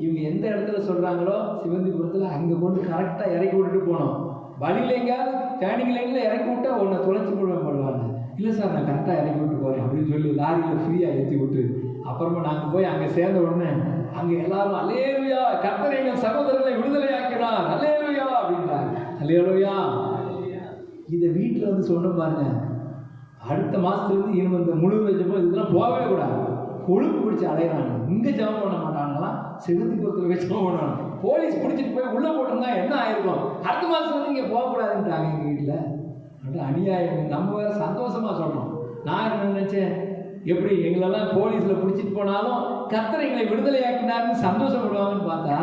இவங்க எந்த இடத்துல சொல்கிறாங்களோ சிவந்திபுரத்தில் அங்கே கொண்டு கரெக்டாக இறக்கி விட்டுட்டு போனோம். வழியில் எங்கேயாவது டேர்னிங் லைனில் இறக்கி விட்டா உன்னை தொலைச்சி போடுவாங்க. இல்லை சார் நான் கரெக்டாக இறக்கி விட்டு போகிறேன் அப்படின்னு சொல்லி லாரியில் ஃப்ரீயாக ஏற்றி விட்டு அப்புறமா நாங்கள் போய் அங்கே சேர்ந்த உடனே அங்கே எல்லாரும் அல்லேலூயா, கர்த்தர் எங்கள் சகோதரர்களை விடுதலையாக்கினார், அல்லேலூயா அப்படின்றாங்க. அல்லேலூயா. இதை வீட்டில் வந்து சொன்ன பாருங்க, அடுத்த மாதத்துலேருந்து இனிமே இந்த முழு ஜெபம் இதெல்லாம் போகவே கூடாது. கொழுப்பு பிடிச்சி அலையிறாங்க. இங்கே ஜெபம் பண்ண மாட்டாங்களாம், சிவந்திபுரத்தில் போய் ஜெபம் பண்ணுவாங்க. போலீஸ் பிடிச்சிட்டு போய் உள்ளே போட்டிருந்தா என்ன ஆயிருக்கும், அடுத்த மாதம் வந்து இங்கே போகக்கூடாதுன்ட்டாங்க எங்கள் வீட்டில். அப்படியே அநியாயம். நம்ம வேறு சந்தோஷமாக சொல்கிறோம். நான் என்ன நினச்சேன், எப்படி எங்களெல்லாம் போலீஸில் பிடிச்சிட்டு போனாலும் கர்த்தர் எங்களை விடுதலையாக்கினாருன்னு சந்தோஷப்படுவாங்கன்னு பார்த்தா,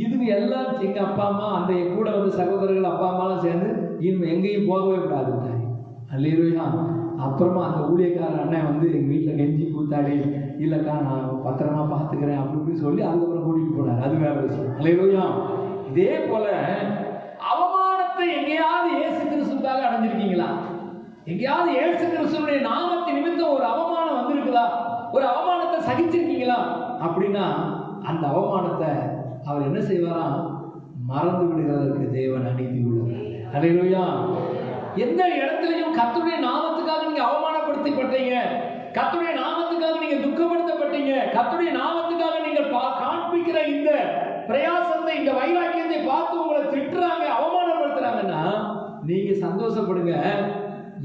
இதுக்கு எல்லாம் எங்கள் அப்பா அம்மா அந்த கூட வந்து சகோதரர்கள் அப்பா அம்மாலாம் சேர்ந்து இனிமேல் எங்கேயும் போகவே கூடாதுன்ட்டாங்க. அல்லேலூயா. அப்புறமா அந்த ஊழியக்கார அண்ணன் வந்து எங்கள் வீட்டில் கெஞ்சி கூத்தாடி, இல்லைக்கா நான் பத்திரமா பார்த்துக்கிறேன் அப்படி இப்படின்னு சொல்லி அதுக்கப்புறம் கூட்டிகிட்டு போனார். அது வேற விஷயம். அல்லேலூயா. இதே போல அவமானத்தை எங்கேயாவது இயேசு கிறிஸ்துவுக்காக அடைஞ்சிருக்கீங்களா? எங்கேயாவது இயேசு கிறிஸ்துவுடைய நாமத்தின் நிமித்தம் ஒரு அவமானம் வந்திருக்குதா? ஒரு அவமானத்தை சகிச்சிருக்கீங்களா? அப்படின்னா அந்த அவமானத்தை அவர் என்ன செய்வாராம், மறந்து விடுகிறதற்கு தேவன் அநீதி உள்ளவர். அல்லேலூயா. எந்த இடத்துலையும் கர்த்தருடைய நாமத்துக்காக நீங்க அவமானப்படுத்தப்பட்டீங்க, கர்த்தருடைய நாமத்துக்காக நீங்க துக்கப்படுத்தப்பட்டீங்க, கர்த்தருடைய நாமத்துக்காக நீங்கள் காண்பிக்கிற இந்த பிரயாசத்தை, இந்த வைராக்கியத்தை பார்த்து உங்களை திட்டுறாங்க, அவமானப்படுத்துறாங்கன்னா நீங்க சந்தோஷப்படுங்க.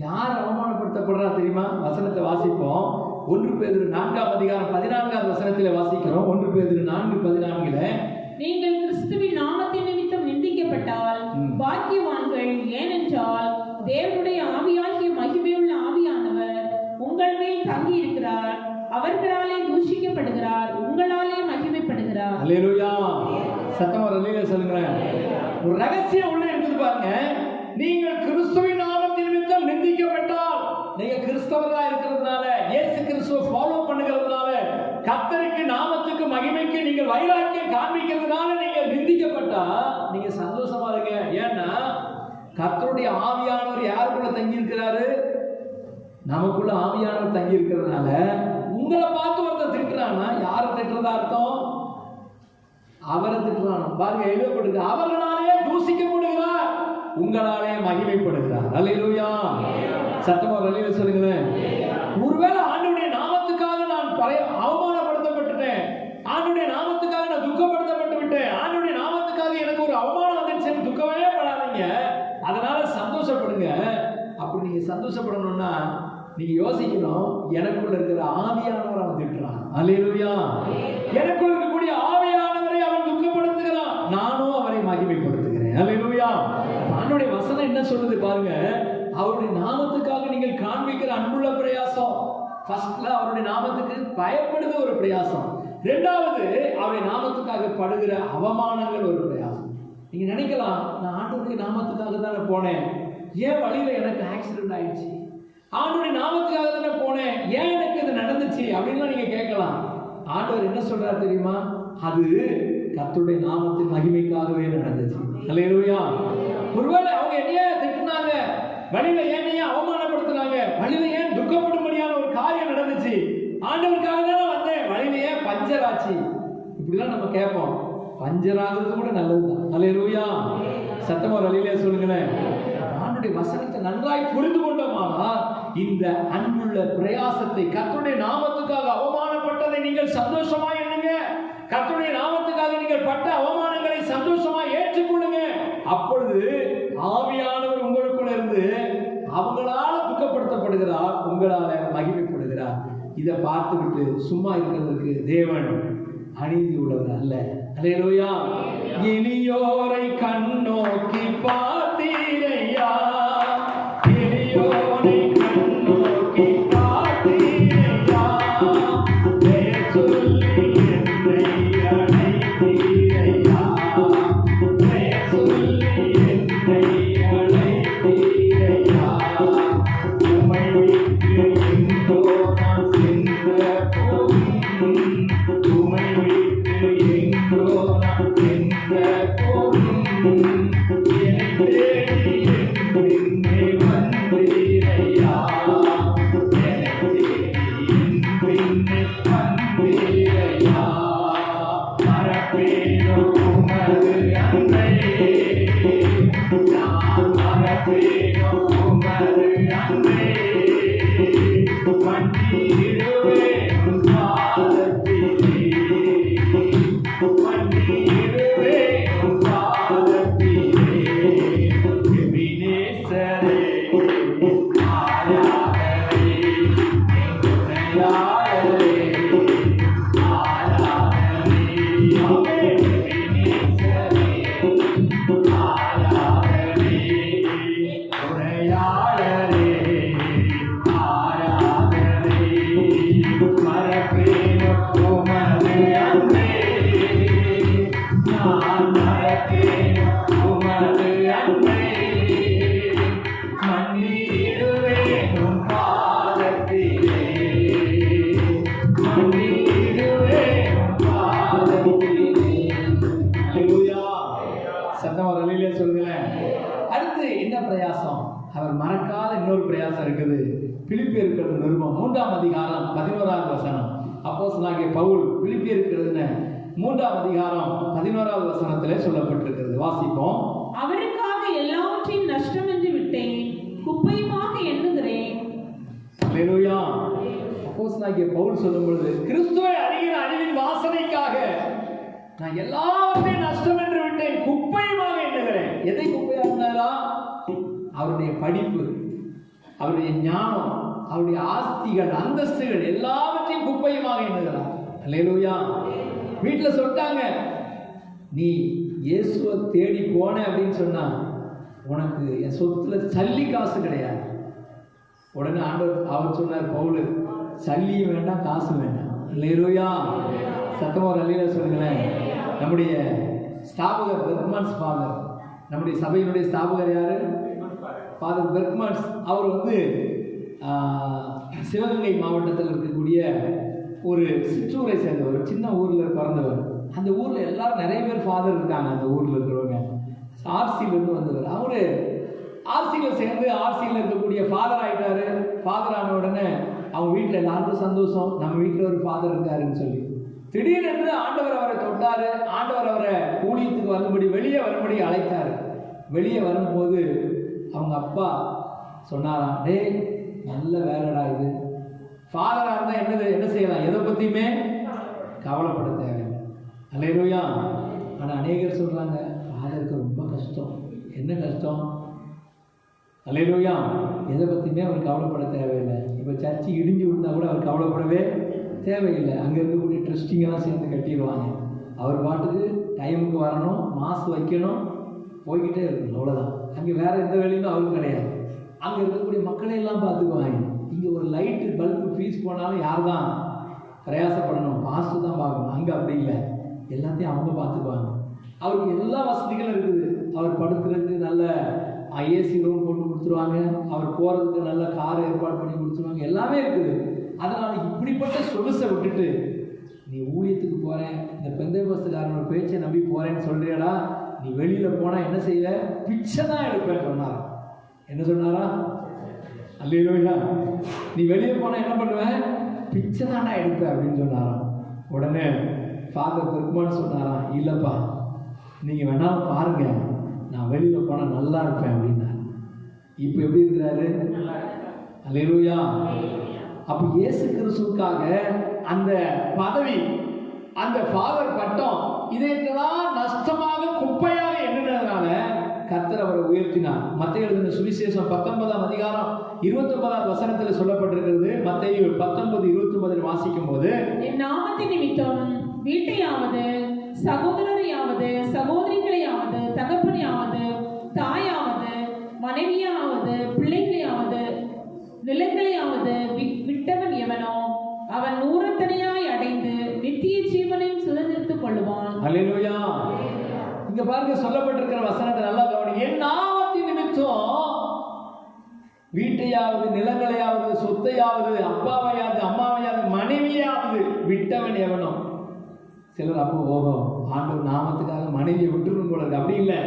யார் அவமானப்படுத்தப்படுறா தெரியுமா? வசனத்தை வாசிப்போம். 1 பேதுரு 4ஆம் அதிகாரம் 14ஆவது வசனத்தில் வாசிக்கிறோம். 1 பேதுரு 4:14 நீங்கள் கிறிஸ்துவின் நாமத்தின் நிமித்தம் நிந்திக்கப்பட்டால் பாக்கியவான்கள், ஏனென்றால் தேவனுடைய ஆவியாகிய மகிமையுள்ள ஆவியானவர் உங்கள் மேல் தங்கி இருக்கிறார், அவர்களாலே தூஷிக்கப்படுகிறார், உங்களாலே மகிமைப்படுகிறார். அல்லேலூயா. சத்தமா அல்லேலூயா சொல்லுங்க. ஒரு ரகசியம் உள்ள இருக்குது பாருங்க. நீங்கள் கிறிஸ்துவின் நாமத்தின் நிமித்தம் நிந்திக்கப்பட்டால், நீங்க கிறிஸ்தவரா இருக்கிறதுனால, இயேசு கிறிஸ்துவை ஃபாலோ பண்ணுகிறதுனால, கர்த்தருக்கு நாமத்துக்கு மகிமைக்கு நீங்கள் வைராக்கியம் காண்பிக்கிறதுனால நீங்க நிந்திக்கப்பட்டா நீங்க சந்தோஷமா இருங்க. ஏன்னா கர்த்தருடைய ஆவியானவர் யாருக்குள்ள தங்கி இருக்கிறாரு? நமக்குள்ள ஆவியானவர் தங்கி இருக்கிறதுனால உங்களை பார்த்து ஒருத்தர் திட்டுறான்னா யாரை திட்டுறதா அர்த்தம்? அவரை திட்டுறான். பாருங்க, எழுதப்படுது, அவர்களாலே தூசிக்கப்படுகிறார், உங்களாலே மகிமைப்படுகிறார். அல்லேலூயா. சத்தமா அல்லேலூயா சொல்லுங்களேன். ஒருவேளை ஆண்டவருடைய நாமத்துக்காக நான் அவமானப்படுத்தப்பட்டுட்டேன், ஆண்டவருடைய நாமத்துக்காக நான் துக்கப்படுத்தப்பட்டு விட்டேன், ஆண்டவருடைய நாமத்துக்காக எனக்கு ஒரு அவமானம் வந்துச்சு, துக்கமே படாதீங்க, அதனால சந்தோஷப்படுங்க. அப்படி நீங்க சந்தோஷப்படணும்னா நீங்க யோசிக்கணும், எனக்குள்ள இருக்கிற ஆவியானவர் அவன் திட்டுறான். அல்லேலூயா. எனக்குள்ள இருக்கக்கூடிய ஆவியானவரை அவன் துக்கப்படுத்துகிறான், நானும் அவரை மகிமைப்படுத்துகிறேன். அல்லேலூயா. ஆண்டவருடைய வசனம் என்ன சொல்லுது பாருங்க, அவருடைய நாமத்துக்காக நீங்கள் காண்பிக்கிற அன்புள்ள பிரயாசம். ஃபர்ஸ்ட்ல அவருடைய நாமத்துக்கு பயப்படுகிற ஒரு பிரயாசம், இரண்டாவது அவருடைய நாமத்துக்காக படுகிற அவமானங்கள் ஒரு பிரயாசம். நீங்க நினைக்கலாம், நான் ஆண்டவருடைய நாமத்துக்காக தானே போனேன், ஏன் வழியில எனக்கு ஆக்சிடென்ட் ஆயிடுச்சு, ஆண்டவருடைய நாமத்துக்காக தானே போனேன், ஏன் எனக்கு இது நடந்துச்சு அப்படின்னு நீங்க கேட்கலாம். ஆண்டவர் என்ன சொல்றாரு தெரியுமா? அது கர்த்தருடைய நாமத்தின் மகிமைக்காகவே நடந்துச்சு. அல்லேலூயா. ஒருவேளை அவங்க என்னையே திட்டினாங்க, வழியில ஏன் அவமானப்படுத்தினாங்க, வழியில ஏன் துக்கப்படும்படியான ஒரு காரியம் நடந்துச்சு, ஆண்டவருக்காக தானே வந்தேன், வழியில ஏன் பஞ்சர் ஆச்சு, இப்படிலாம் நம்ம கேட்போம். பஞ்சர் ஆகுறது கூட நல்லதுதான். அல்லேலூயா. சத்தமா அல்லேலூயா சொல்லுங்களேன். ஆண்டவருடைய வசனத்தை நன்றாய் புரிந்து கொண்டோமா, இந்த அன்புள்ள பிரயாசத்தை, கர்த்தருடைய நாமத்துக்காக அவமானப்பட்டதை நீங்கள் சந்தோஷமா எண்ணுங்க, கர்த்தருடைய நாமத்துக்காக நீங்கள் பட்ட அவமானங்களை சந்தோஷமா ஏற்றுக்கொள்ளுங்க. அப்பொழுது ஆவியானவர் உங்களுக்குள்ள இருந்து அவங்களால துக்கப்படுத்தப்படுகிறார், உங்களால மகிமைப்படுகிறார். இதை பார்த்துவிட்டு சும்மா இருக்கிறதுக்கு தேவன் அநீதி உள்ளவர் அல்ல. அல்லேலூயா. எளியோரை கண்ணோக்கி பார்த்தீரையா, எளியோரை கண்ணோக்கி பார்த்தீரையா, பெயர் சொல்லி என்னை அழைத்தீரையா, பெயர் சொல்லி என்னை அழைத்தீரையா, உம்மை விட்டு எங்கோ நான் சென்ற போதும், உம்மை விட்டு எங்கோ நான் சென்ற போதும், என்னை தேடி என் பின்னே வந்தீரையா, என்னை தேடி என் பின்னே வந்தீரையா, மறப்பேனோ உமது அன்பை, நான் மறப்பேனோ உமது அன்பை, மன்னிடுவேன் உன் பாதத்திலே, மன்னிடுவேன் உன் பாதத்திலே, எபினேசரே ஆராதனை, துணையாளரே ஆராதனை, எபினேசரே ஆராதனை, துணையாளரே ஆராதனை, மறப்பேனோ உமது அன்பை, நான் மறப்பேனோ உமது அன்பை, மன்னிடுவேன் உன் பாதத்திலே, மன்னிடுவேன் உன் பாதத்திலே. அல்லேலூயா. சத்தமா அல்லேலூயா சொல்லுங்களேன். அடுத்து என்ன பிரயாசம்? அவர் மறக்காத இன்னொரு பிரயாசம் இருக்குது. பிலிப்பியருக்கு நிருபம் 3ஆம் அதிகாரம் 11வது வசனம். அப்போஸ்தலனாகிய பவுல் பிலிப்பியருக்கு எழுதின 3ஆம் அதிகாரம் 11வது வசனத்திலே சொல்லப்பட்டிருக்கிறது. வாசிப்போம். அவருக்காக எல்லாவற்றையும் நஷ்டம் என்று விட்டேன், குப்பையுமாக எண்ணுகிறேன். அல்லேலூயா. அப்போஸ்தலனாகிய பவுல் சொல்லும் பொழுது, கிறிஸ்துவை அறிகிற அறிவின் வாசனைக்காக நான் எல்லாவற்றையும் நஷ்டம் என்று விட்டேன், குப்பையுமாக எண்ணுகிறேன். எதை குப்பையாக்குனாரா? அவருடைய படிப்பு, அவருடைய ஞானம், அவருடைய ஆஸ்திகள், அந்தஸ்துகள் எல்லாவற்றையும் குப்பையுமாக எண்ணுகிறார். அல்லேலூயா. வீட்டுல சொல்லிட்டாங்க, நீ இயேசுவை தேடி போன அப்படின்னு சொன்னா உனக்கு என் சொத்துல சல்லி காசு கிடையாது. உடனே ஆண்டவர் அவர் சொன்னார், பவுல் சல்லியும் வேண்டாம் காசு வேண்டாம். அல்லேலூயா. சத்தமா ஒரு அல்லேலூயா சொல்லுங்களேன். நம்முடைய ஸ்தாபகர் பெர்க்மன்ஸ் ஃபாதர், நம்முடைய சபையினுடைய ஸ்தாபகர் யாரு? ஃபாதர் பெர்க்மன்ஸ் அவர் வந்து சிவகங்கை மாவட்டத்தில் இருக்கக்கூடிய ஒரு சிற்றூரை சேர்ந்தவர், சின்ன ஊரில் பிறந்தவர். அந்த ஊரில் எல்லாரும் நிறைய பேர் ஃபாதர் இருக்காங்க. அந்த ஊரில் இருக்கிறவங்க ஆர்சியிலேருந்து வந்தவர். அவர் ஆர்சியில் சேர்ந்து ஆர்சியில் இருக்கக்கூடிய ஃபாதர் ஆகிட்டார். ஃபாதர் ஆன உடனே அவங்க வீட்டில் எல்லாருக்கும் சந்தோஷம், நம்ம வீட்டில் ஒரு ஃபாதர் இருக்காருன்னு சொல்லி. திடீரென்று ஆண்டவர் அவரை தொட்டார். ஆண்டவர் அவரை ஊழியத்துக்கு வரும்படி, வெளியே வரும்படி அழைத்தார். வெளியே வரும்போது அவங்க அப்பா சொன்னாராம், டே நல்ல வேலைடா இது, ஃபாதராக இருந்தால் என்ன செய்யலாம், எதை பற்றியுமே கவலைப்பட தேவையில்லை. அல்லேலூயா. ஆனால் அநேகர் சொல்கிறாங்க ஃபாதருக்கு ரொம்ப கஷ்டம். என்ன கஷ்டம்? அல்லேலூயா. எதை பற்றியுமே அவர் கவலைப்பட தேவையில்லை. இப்போ சர்ச்சு இடிஞ்சு விழுந்தால் கூட அவர் கவலைப்படவே தேவையில்லை. அங்கே இருக்கக்கூடிய ட்ரஸ்டிங்கெல்லாம் சேர்ந்து கட்டிடுவாங்க. அவர் பாட்டுக்கு டைமுக்கு வரணும், மாசு வைக்கணும், போய்கிட்டே இருக்கணும், அவ்வளோதான். அங்கே வேறு எந்த வேலையும் அவருக்கு கிடையாது. அங்கே இருக்கக்கூடிய மக்களையெல்லாம் பார்த்துக்குவாங்க. இங்கே ஒரு லைட்டு பல்பு ஃபீஸ் போனாலும் யார் தான் பிரயாசப்படணும்? பாஸ்ட்டு தான் பார்க்கணும். அங்கே அப்படி இல்லை, எல்லாத்தையும் அவங்க பார்த்துக்குவாங்க. அவருக்கு எல்லா வசதிகளும் இருக்குது. அவர் படுக்கிறதுக்கு நல்ல ஏசி ரூம் போட்டு கொடுத்துருவாங்க. அவர் போகிறதுக்கு நல்ல கார் ஏற்பாடு பண்ணி கொடுத்துருவாங்க. எல்லாமே இருக்குது. அதனால் இப்படிப்பட்ட சொலுசை விட்டுட்டு நீ ஊழியத்துக்கு போகிறேன், இந்த பெந்தைகோஸ்துக்காரனோட பேச்சை நம்பி போகிறேன்னு சொல்கிறியடா, நீ வெளியில் போனால் என்ன செய்வ? பிச்சை தான் எடுப்பேன்னு சொன்னாரா? என்ன சொன்னாரா? அல்லேலூயா. நீ வெளியே போனால் என்ன பண்ணுவேன்? பிச்சை தானே எடுப்பேன் அப்படின்னு சொன்னாராம். உடனே ஃபாதர் பெர்க்மன் சொன்னாராம், இல்லைப்பா நீங்கள் வேணாலும் பாருங்க, நான் வெளியில் போனால் நல்லா இருப்பேன் அப்படின்னா. இப்போ எப்படி இருக்கிறாரு? அல்லேலூயா. அப்போ இயேசு கிறிஸ்துவுக்காக அந்த பதவி, அந்த ஃபாதர் பட்டம், இதையெல்லாம் நஷ்டமாக குப்பையாக எண்ணினதுனால கர்த்தர் அவரை உயர்த்தினார். மத்தேயு எழுதின சுவிசேஷம் 19ஆம் அதிகாரம் 29ஆம் வசனத்தில் சொல்லப்பட்டிருக்கிறது. மத்தேயு 19:29 வாசிக்கும் போது, என் நாமத்தின் நிமித்தம் வீட்டையாவது சகோதரரையாவது சகோதரிகளையாவது தகப்பனையாவது தாயாவது மனைவியாவது பிள்ளைகளையாவது நிலங்களையாவது விட்டவன் எவனோ அவன் நூறத்தனையாய் அடைந்து நித்திய ஜீவனையும் சுதந்திரித்துக் கொள்ளுவான். அல்லேலூயா. இங்க பாருங்க, சொல்லப்பட்டிருக்கிற வசனத்தை நல்லா கவனி. என் நாமத்தின் நிமித்தம் வீட்டையாவது நிலங்களையாவது சொத்தையாவது அப்பாவையாவது அம்மாவையாவது மனைவியாவது விட்டவன் எவனோ. சிலர் அப்போ ஓகம் ஆண்டவர் நாமத்துக்காக மனைவியை விட்டுருக்கும் போல இருக்கு. அப்படி இல்லை.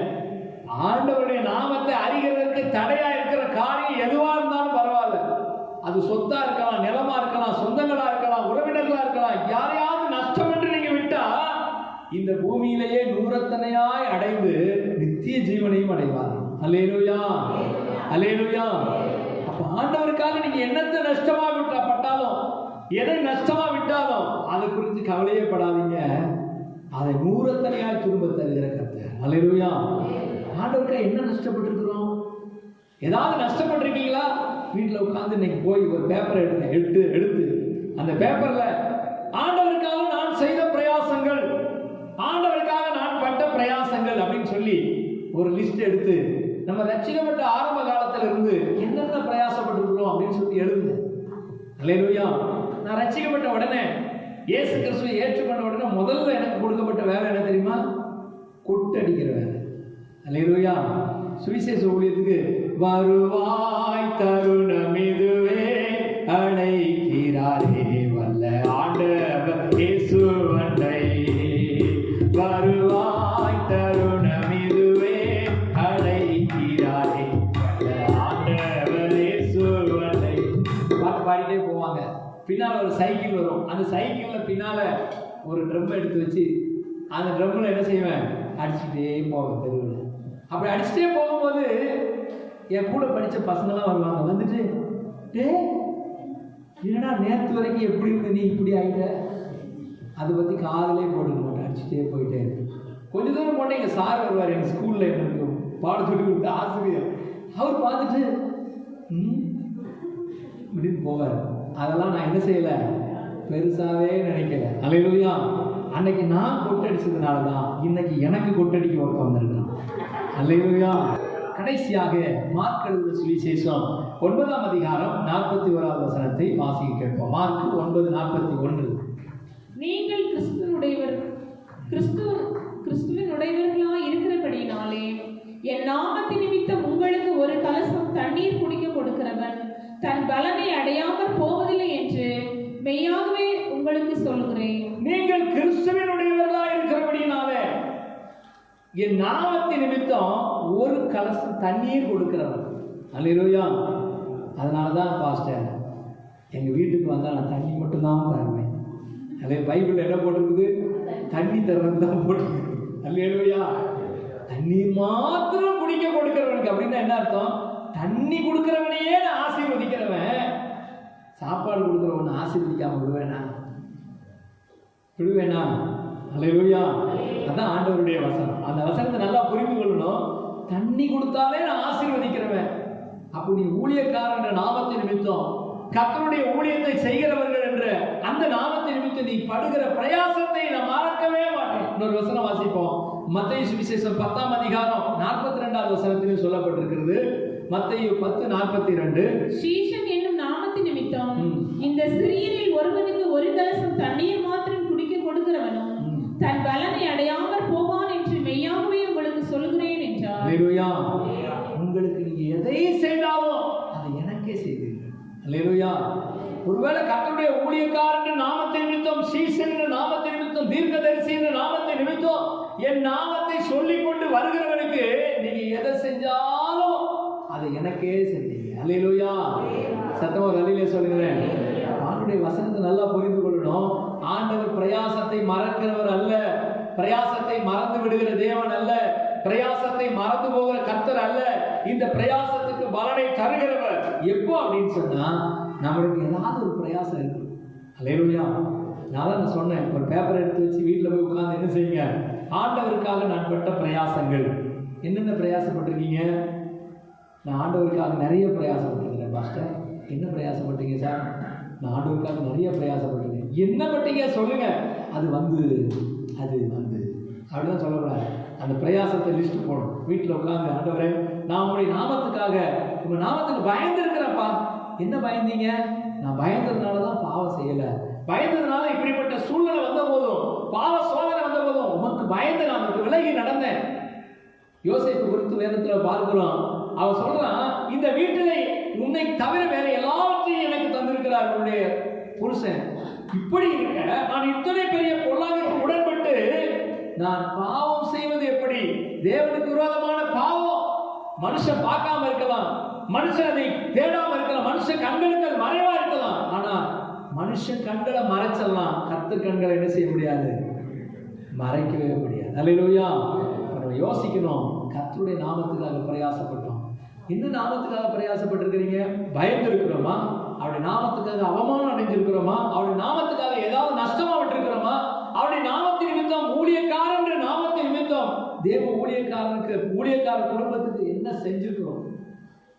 ஆண்டவருடைய நாமத்தை அறிகிறதற்கு தடையா இருக்கிற காரியம் எதுவா இருந்தாலும் பரவாயில்ல. அது சொத்தா இருக்கலாம், நிலமா இருக்கலாம், சொந்தங்களா இருக்கலாம், உறவினர்களா இருக்கலாம். யாரையாவது நஷ்டம் என்று நீங்க விட்டா இந்த பூமியிலேயே நூறத்தனையாய் அடைந்து நித்திய ஜீவனையும் அடைவார்கள். அல்லேலூயா, அல்லேலூயா. அப்ப ஆண்டவருக்காக நீங்க என்னத்தை நஷ்டமா பட்டாலும், எதை நஷ்டமா விட்டாலும் அதை குறித்து கவலையே படாதீங்க. அதை நூறத்தனையாய் திரும்ப தருகிற கர்த்தர். அல்லேலூயா. ஆண்டவருக்காக என்ன நஷ்டப்பட்டிருக்கிறோம்? ஏதாவது நஷ்டப்பட்டிருக்கீங்களா? வீட்டில் உட்காந்து இன்னைக்கு போய் ஒரு பேப்பரை எடுத்து அந்த பேப்பர்ல ஆண்டவருக்காக நான் செய்த பிரயாசங்கள், ஆண்டவருக்காக நான் பட்ட பிரயாசங்கள் அப்படின்னு சொல்லி ஒரு லிஸ்ட் எடுத்து, நம்ம ரட்சிக்கப்பட்ட ஆரம்ப காலத்துல இருந்து என்னென்ன பிரயாசப்பட்டிருக்கிறோம் அப்படின்னு சொல்லி எழுதுங்க. அல்லேலூயா. நான் ரட்சிக்கப்பட்ட உடனே, இயேசு கிறிஸ்துவை ஏற்றுக்கொண்ட உடனே முதல்ல எனக்கு கொடுக்கப்பட்ட வேலை என்ன தெரியுமா? கொட்டடிக்கிற வேலை. அல்லேலூயா. சுவிசேஷ ஊழியத்துக்கு வருவாய் தருணம் இதுவே அழைக்கிறாரே வல்ல ஆண்டவர் இயேசு அண்டை. வருவாய் தருணம் இதுவே அழைக்கிறாரே வல்ல ஆண்டவர் இயேசு அண்டை. பாட்டு பாடிட்டே போவாங்க. பின்னால் ஒரு சைக்கிள் வரும். அந்த சைக்கிள்ல பின்னால ஒரு ட்ரம் எடுத்து வச்சு அந்த ட்ரம்ல என்ன செய்வேன்? அடிச்சுட்டே போவேன் தெருவில். அப்படி அடிச்சுட்டே போகும்போது என் கூட படித்த பசங்களாம் வருவாங்க. வந்துட்டு, டே என்னடா நேற்று வரைக்கும் எப்படி இருந்து நீ இப்படி ஆகிட்ட, அதை பற்றி காதலே போட்டுக்க மாட்டேன், அடிச்சுட்டே போயிட்டே இருக்கு. கொஞ்ச தூரம் போட்டேன், எங்கள் சார் வருவார், எங்கள் ஸ்கூலில் எனக்கு பாடம் சொல்லி கொடுத்த ஆசிரியர். அவர் பார்த்துட்டு இப்படின்னு போவார். அதெல்லாம் நான் என்ன செய்யலை, பெருசாகவே நினைக்கல. அல்லேலூயா. அன்னைக்கு நான் கொட்டடிச்சதுனால தான் இன்னைக்கு எனக்கு கொட்டடிக்க ஒருத்தர் வந்திருக்கான். அல்லேலூயா. கடைசியாக மார்க் எழுதின சுவிசேஷம் 9ஆம் அதிகாரம் 41ஆவது வசனத்தை வாசிக்க கேட்போம். மார்க் 9:41. நீங்கள் கிறிஸ்துவின் உடையவர்களாய் இருக்கிறபடினாலே என் நாமத்தின் நிமித்தம் உங்களுக்கு ஒரு கலசம் தண்ணீர் தன் பலனை அடையாமல் போவதில்லை என்று மெய்யாகவே உங்களுக்கு சொல்கிறேன். நீங்கள் கிறிஸ்துவினுடையவர்களாய் இருக்கிறபடினாலே என் நாமத்தின் நிமித்தம் ஒரு கலசம் தண்ணீர் கொடுக்கிறவர். அல்லேலூயா. அதனாலதான் பாஸ்டர் எங்க வீட்டுக்கு வந்தா நான் தண்ணி மட்டும்தான் தருவேன். அதே பைபிள் என்ன போட்டிருக்குது? தண்ணி தர்றது தான் போட்டிருக்குது. அல்லேலூயா. தண்ணீர் மாத்திரம் குடிக்க கொடுக்கிறவனுக்கு அப்படின்னா என்ன அர்த்தம்? தண்ணி கொடுக்கிறவனையே நான் ஆசீர்வதிக்கிறவன், சாப்பாடு கொடுக்கிறவன் ஆசீர்வதிக்காம விடுவேனா? அல்லேலூயா. அதான் ஆண்டவருடைய வசனம். அந்த வசனத்தை நல்லா புரிந்து கொள்ளணும். தண்ணி கொடுத்தாலே நான் ஆசீர்வதிக்கிறவன். அப்போ நீ ஊழியக்காரன் என்ற நாமத்தின் நிமித்தம், கர்த்தருடைய ஊழியத்தை செய்கிறவர்கள் என்ற அந்த நாமத்தின் நிமித்தம் நீ படுகிற பிரயாசத்தை நான் மறக்கவே மாட்டேன். இன்னொரு வசனம் வாசிப்போம். மத்தேயு சுவிசேஷம் 10ஆம் அதிகாரம் 42வது வசனத்திலும் சொல்லப்பட்டிருக்கிறது. மத்தேயு 10:42. சீஷன் என்னும் நாமத்தின் நிமித்தம் இந்த சிறியரில் ஒருவனுக்கு ஒரு கலசம் தண்ணீர் மாத்திரம் குடிக்க கொடுக்கிறவனும் தன் பலனை அடையாமல் போவான் என்று மெய்யாகவே உங்களுக்கு சொல்கிறேன் என்றார். அல்லேலூயா. உங்களுக்கு நீங்க எதை செய்தாலும் அதை எனக்கே செய்தீர்கள். அல்லேலூயா. ஒருவேளை கர்த்தருடைய ஊழியக்காரன் நாமத்தின் நிமித்தம், சீசன் நாமத்தின் நிமித்தம், தீர்க்கதரிசி நாமத்தின் நிமித்தம் என் நாமத்தை சொல்லிக் கொண்டு வருகிறவனுக்கு நீங்க எதை செஞ்சாலும் அதை எனக்கே செஞ்சீங்க. அல்லேலூயா. சத்தமா ஒரு அல்லேலூயா சொல்லுங்களேன். ஆண்டவருடைய வசனத்தை நல்லா புரிந்து கொள்ளணும். ஆண்டவர் பிரயாசத்தை மறக்கிறவர் அல்ல, பிரயாசத்தை மறந்து விடுகிற தேவன் அல்ல, பிரயாசத்தை மறந்து போகிற கர்த்தர் அல்ல. இந்த பிரயாசத்துக்கு பலனை தருகிறவர். எப்போ அப்படின்னு சொன்னா நம்மளுக்கு ஏதாவது ஒரு பிரயாசம் இருக்கு. அல்லேலூயா. நான் தான் சொன்னேன், ஒரு பேப்பர் எடுத்து வச்சு வீட்டில் போய் உட்கார்ந்து என்ன செய்யுங்க, ஆண்டவருக்காக நான் பட்ட பிரயாசங்கள் என்னென்ன பிரயாசப்பட்டிருக்கீங்க? நான் ஆண்டவருக்காக நிறைய பிரயாசப்பட்டிருக்கிறேன் பாஸ்டர். என்ன பிரயாசப்பட்டீங்க சார்? நான் ஆண்டவருக்காக நிறைய பிரயாசப்பட்டிருக்கேன். என்ன பட்டீங்க சொல்லுங்க. அது வந்து அப்படிதான் சொல்லக்கூடாது. அந்த பிரயாசத்தை லிஸ்ட் போடணும். வீட்டில் உட்காந்து, ஆண்டவரே நான் உங்களுடைய நாமத்துக்காக, உங்க நாமத்துக்கு பயந்து இருக்கிறப்பா. என்ன பயந்தீங்க? நான் பயந்ததுனால தான் பாவம் செய்யலை, பயந்ததுனால இப்படிப்பட்ட சூழ்நிலை வந்த போதும், பாவ சோதனை வந்த போதும் உமக்கு பயந்து நான் விலகி நடந்தேன். யோசேப்பு குறித்து வேதத்துல பார்க்கிறோம். அவன் சொல்றான், இந்த வீட்டிலே உன்னை தவிர வேற எல்லாவற்றையும் எனக்கு தந்திருக்கிறார் உன்னுடைய புருஷன். இப்படி இருக்க நான் இத்தனை பெரிய பொல்லாதற்கு உடன்பட்டு நான் பாவம் செய்வது எப்படி? தேவனுக்கு விரோதமான பாவம். மனுஷன் பார்க்காம இருக்கலாம், மனுஷன் அதை தேடாம இருக்கலாம், மனுஷன் கண்களுக்கு அது மறைவா இருக்கலாம். ஆனா மனுஷன் கண்களை மறைச்சிடலாம், கர்த்தர் கண்களை என்ன செய்ய முடியாது? மறைக்கவே முடியாது. அல்லேலூயா. யோசிக்கணும். கர்த்தருடைய நாமத்துக்காக பிரயாசப்பட்டோம். என்ன நாமத்துக்காக பிரயாசப்பட்டிருக்கிறீங்க? பயந்து இருக்கிறோமா? அவருடைய நாமத்துக்காக அவமானம் அடைஞ்சிருக்கிறோமா? அவருடைய நாமத்துக்காக ஏதாவது நஷ்டமா விட்டுருக்கிறோமா? அவருடைய நாமத்தின் நிமித்தம், ஊழியக்காரன் நாமத்தின் நிமித்தம் தேவ ஊழியக்கார குடும்பத்துக்கு என்ன செஞ்சிருக்கிறோம்?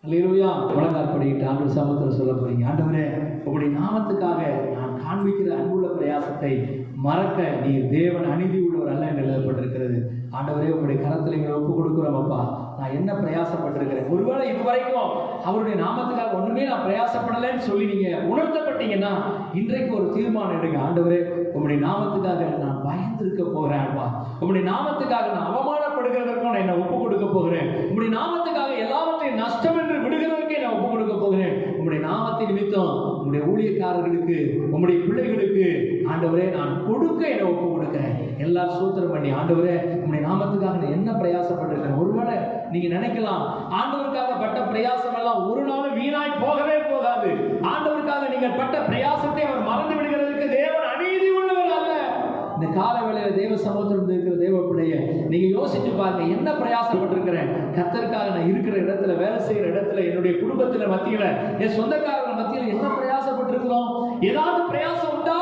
அல்லேலூயா. முழங்கால் படிக்கிட்டு ஆண்டவர் சமூகத்தில் சொல்ல போறீங்க, ஆண்டவரே உங்களுடைய நாமத்துக்காக நான் காண்பிக்கிற அன்புள்ள பிரயாசத்தை மறக்க நீர் தேவன் அநீதி உள்ளவர் அல்ல என்று எழுதப்பட்டிருக்கிறது. ஆண்டவரே உங்களுடைய கரத்தில் எங்களை ஒப்பு கொடுக்குறோம் அப்பா. நான் என்ன பிரயாசப்பட்டிருக்கிறேன்? ஒருவேளை இதுவரைக்கும் அவருடைய நாமத்துக்காக ஒண்ணுமே நான் பிரயாசப்படலைன்னு சொல்லி நீங்க உணர்த்தப்பட்டீங்கன்னா இன்றைக்கு ஒரு தீர்மானம் எடுங்க. ஆண்டவரே உங்களுடைய நாமத்துக்காக நான் பயந்திருக்க போகிறேன் அப்பா. உங்களுடைய நாமத்துக்காக நான் அவமானப்படுகிறதற்கும் நான் என்ன ஒப்பு கொடுக்க போகிறேன். உங்களுடைய நாமத்துக்காக எல்லாவற்றையும் நஷ்டம் என்று விடுகிறதற்கே நான் ஒப்பு கொடுக்க போகிறேன். உங்களுடைய நாமத்தின் நிமித்தம் உங்களுடைய ஊழியக்காரர்களுக்கு, உங்களுடைய பிள்ளைகளுக்கு ஆண்டவரே நான் கொடுக்க என்ன ஒப்பு கொடுக்கிறேன். எல்லாரும் சூத்திரம் பண்ணி, ஆண்டவரே உங்களுடைய நாமத்துக்காக நான் என்ன பிரயாசப்பட்டிருக்கிறேன். ஒருவேளை நீங்க நினைக்கலாம், ஆண்டவருக்காக பட்ட பிரயாசம் எல்லாம் ஒரு நாளும் வீணாய் போகவே போகாது. ஆண்டவருக்காக நீங்கள் பட்ட பிரயாசத்தை அவர் மறந்து விடுகிறதுக்கு தேவன் அநீதி உள்ளவர் அல்ல. இந்த கால வேளையில தேவ சமூகத்தில் இருக்கிற தேவ பிள்ளைய நீங்க யோசிச்சு பாருங்க, என்ன பிரயாசப்பட்டிருக்கிறேன்? கர்த்தருக்காக நான் இருக்கிற இடத்துல, வேலை செய்யற இடத்துல, என்னுடைய குடும்பத்துல மத்தியில, என் சொந்தக்காரர்கள் மத்தியில என்ன பிரயாசப்பட்டிருக்கிறோம்? ஏதாவது பிரயாசம் உண்டா?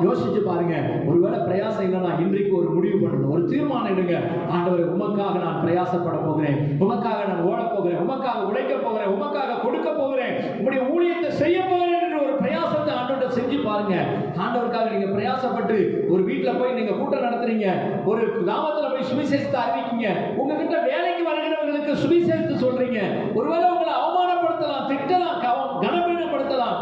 யோசிச்சு பாருங்க. ஒருவேளை பிரயாசம் இல்லைன்னா இன்றைக்கு ஒரு முடிவு பண்ணுங்க, ஒரு தீர்மானம் எடுங்க. ஆண்டவரே உமக்காக நான் பிரயாசப்பட போகிறேன், உமக்காக நான் ஓட போகிறேன், உமக்காக உழைக்க போகிறேன், உமக்காக கொடுக்க போகிறேன், உங்களுடைய ஊழியத்தை செய்ய போகிறேன் என்ற ஒரு பிரயாசத்தை ஆண்டவர்கிட்ட செஞ்சு பாருங்க. ஆண்டவருக்காக நீங்க பிரயாசப்பட்டு ஒரு வீட்டுல போய் நீங்க கூட்டம் நடத்துறீங்க, ஒரு கிராமத்துல போய் சுவிசேஷத்தை அறிவிக்கீங்க, உங்ககிட்ட வேலைக்கு வருகிறவர்களுக்கு சுவிசேஷத்தை சொல்றீங்க. ஒருவேளை உங்களை அவமானப்படுத்தலாம், திட்டலாம், கனவீனப்படுத்தலாம்.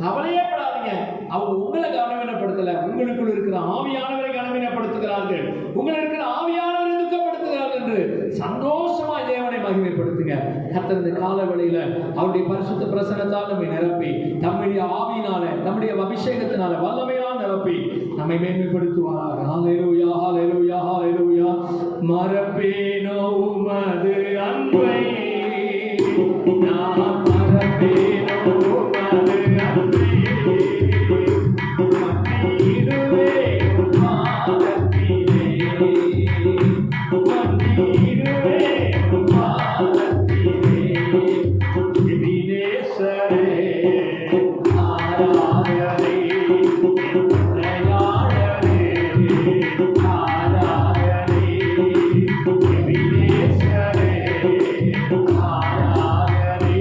கவலையே படாதீங்க. அவங்க உங்களை கனவீனப்படுத்தல, உங்களுக்குள் இருக்கிற ஆவியானவரை கனவீனப்படுத்துகிறார்கள், உங்களை இருக்கிற ஆவியானவரை துக்கப்படுத்துகிறார்கள் என்று சந்தோஷமா தேவனை மகிமைப்படுத்துங்க. சொல்லுங்க. கர்த்தர் இந்த கால வேளையில அவருடைய பரிசுத்த பிரசன்னத்தால் நம்மை நிரப்பி, தம்முடைய ஆவியினால, நம்முடைய அபிஷேகத்தினால வல்லமையால் நிரப்பி நம்மை மேன்மைப்படுத்துவாராக. ஹல்லேலூயா, ஹல்லேலூயா, ஹல்லேலூயா. மறப்பேனோ உமது அன்பை, நான் மறப்பேனோ உமது அன்பை, மன்னிடுவே உம் பாதத்திலே, மன்னிடுவே உம் பாதத்திலே. எபினேசரே, ஆராதனை, உடையாளரே, ஆராதனை. எபினேசரே, ஆராதனை,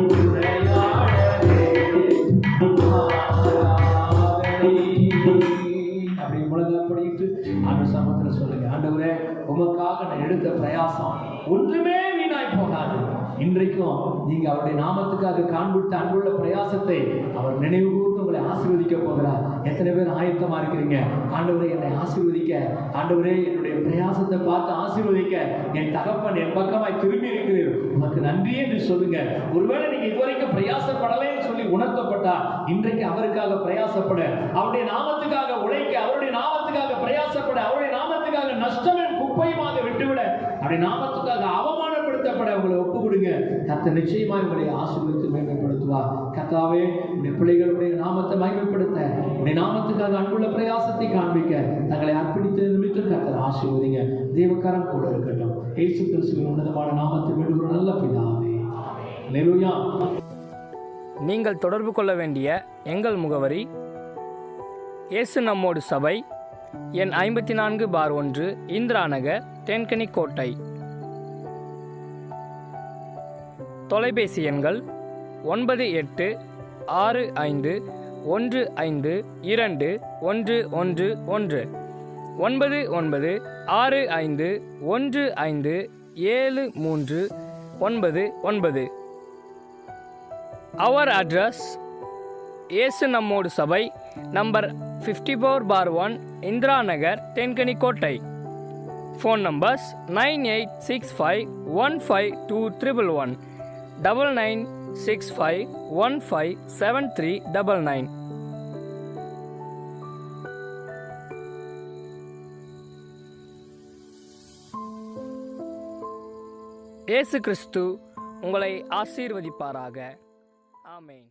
உடையாளரே, ஆராதனை. அப்படி முழங்கால் படிட்டு ஆண்டவர் சமூகத்தில் சொல்லுங்க. ஆண்டவரே, உமக்காக நான் எடுத்த பிரயாசம் ஒன்றுமே வீணாய் போகாது. இன்றைக்கும் நீங்க அவருடைய நாமத்துக்காக காண்பித்த அன்புள்ள பிரயாசத்தை அவர் நினைவு கூர்ந்து உங்களை ஆசீர்வதிக்க போகிறார். எத்தனை பேர் ஆயத்தமா இருக்கிறீங்க? ஆண்டவரே, என்னை ஆசீர்வதிக்க, ஆண்டவரே என்னுடைய பிரயாசத்தை பார்த்து ஆசீர்வதிக்க என் தகப்பன் என் பக்கமாய் திரும்பி இருக்கிறீர், உனக்கு நன்றி என்று சொல்லுங்க. ஒருவேளை நீங்க இதுவரைக்கும் பிரயாசப்படலைன்னு சொல்லி உணர்த்தப்பட்டா, இன்றைக்கு அவருக்காக பிரயாசப்பட, அவருடைய நாமத்துக்காக உழைக்க, அவருடைய நாமத்துக்காக பிரயாசப்பட, அவருடைய நாமத்துக்காக நஷ்டமே குப்பையுமாக விட்டுவிட, அவருடைய நாமத்துக்காக அவமானப்படுத்தப்பட உங்களை ஒப்பு கொடுங்க. கர்த்தர் நிச்சயமாக உங்களை ஆசீர்வதித்து மேன்மைப்படுத்துவார். கர்த்தாவே, உடைய பிள்ளைகளுடைய நாமத்தை மகிமைப்படுத்த, உடைய நாமத்துக்காக அன்புள்ள பிரயாசத்தை காண்பிக்க தங்களை அர்ப்பணித்த நிமித்தம் கர்த்தர் ஆசீர்வதிங்க. தேவக்காரன் கூட இருக்கட்டும். இயேசு கிறிஸ்துவின் உன்னதமான நாமத்தை வேண்டுகிற நல்ல பிதாவே. அல்லேலூயா. நீங்கள் தொடர்பு கொள்ள வேண்டிய எங்கள் முகவரி: இயேசு நம்மோடு சபை, எண் 54/1, இந்திரா நகர், தென்கனிக்கோட்டை. தொலைபேசி எண்கள் 9865152111, 9965157399. Our address: இயேசு நம்மோடு சபை, number 54/1, Indira Nagar, Thenkanikottai. Phone numbers 9865152311, 9965157399. இயேசு கிறிஸ்து உங்களை ஆசீர்வதிப்பாராக. ஆமென்.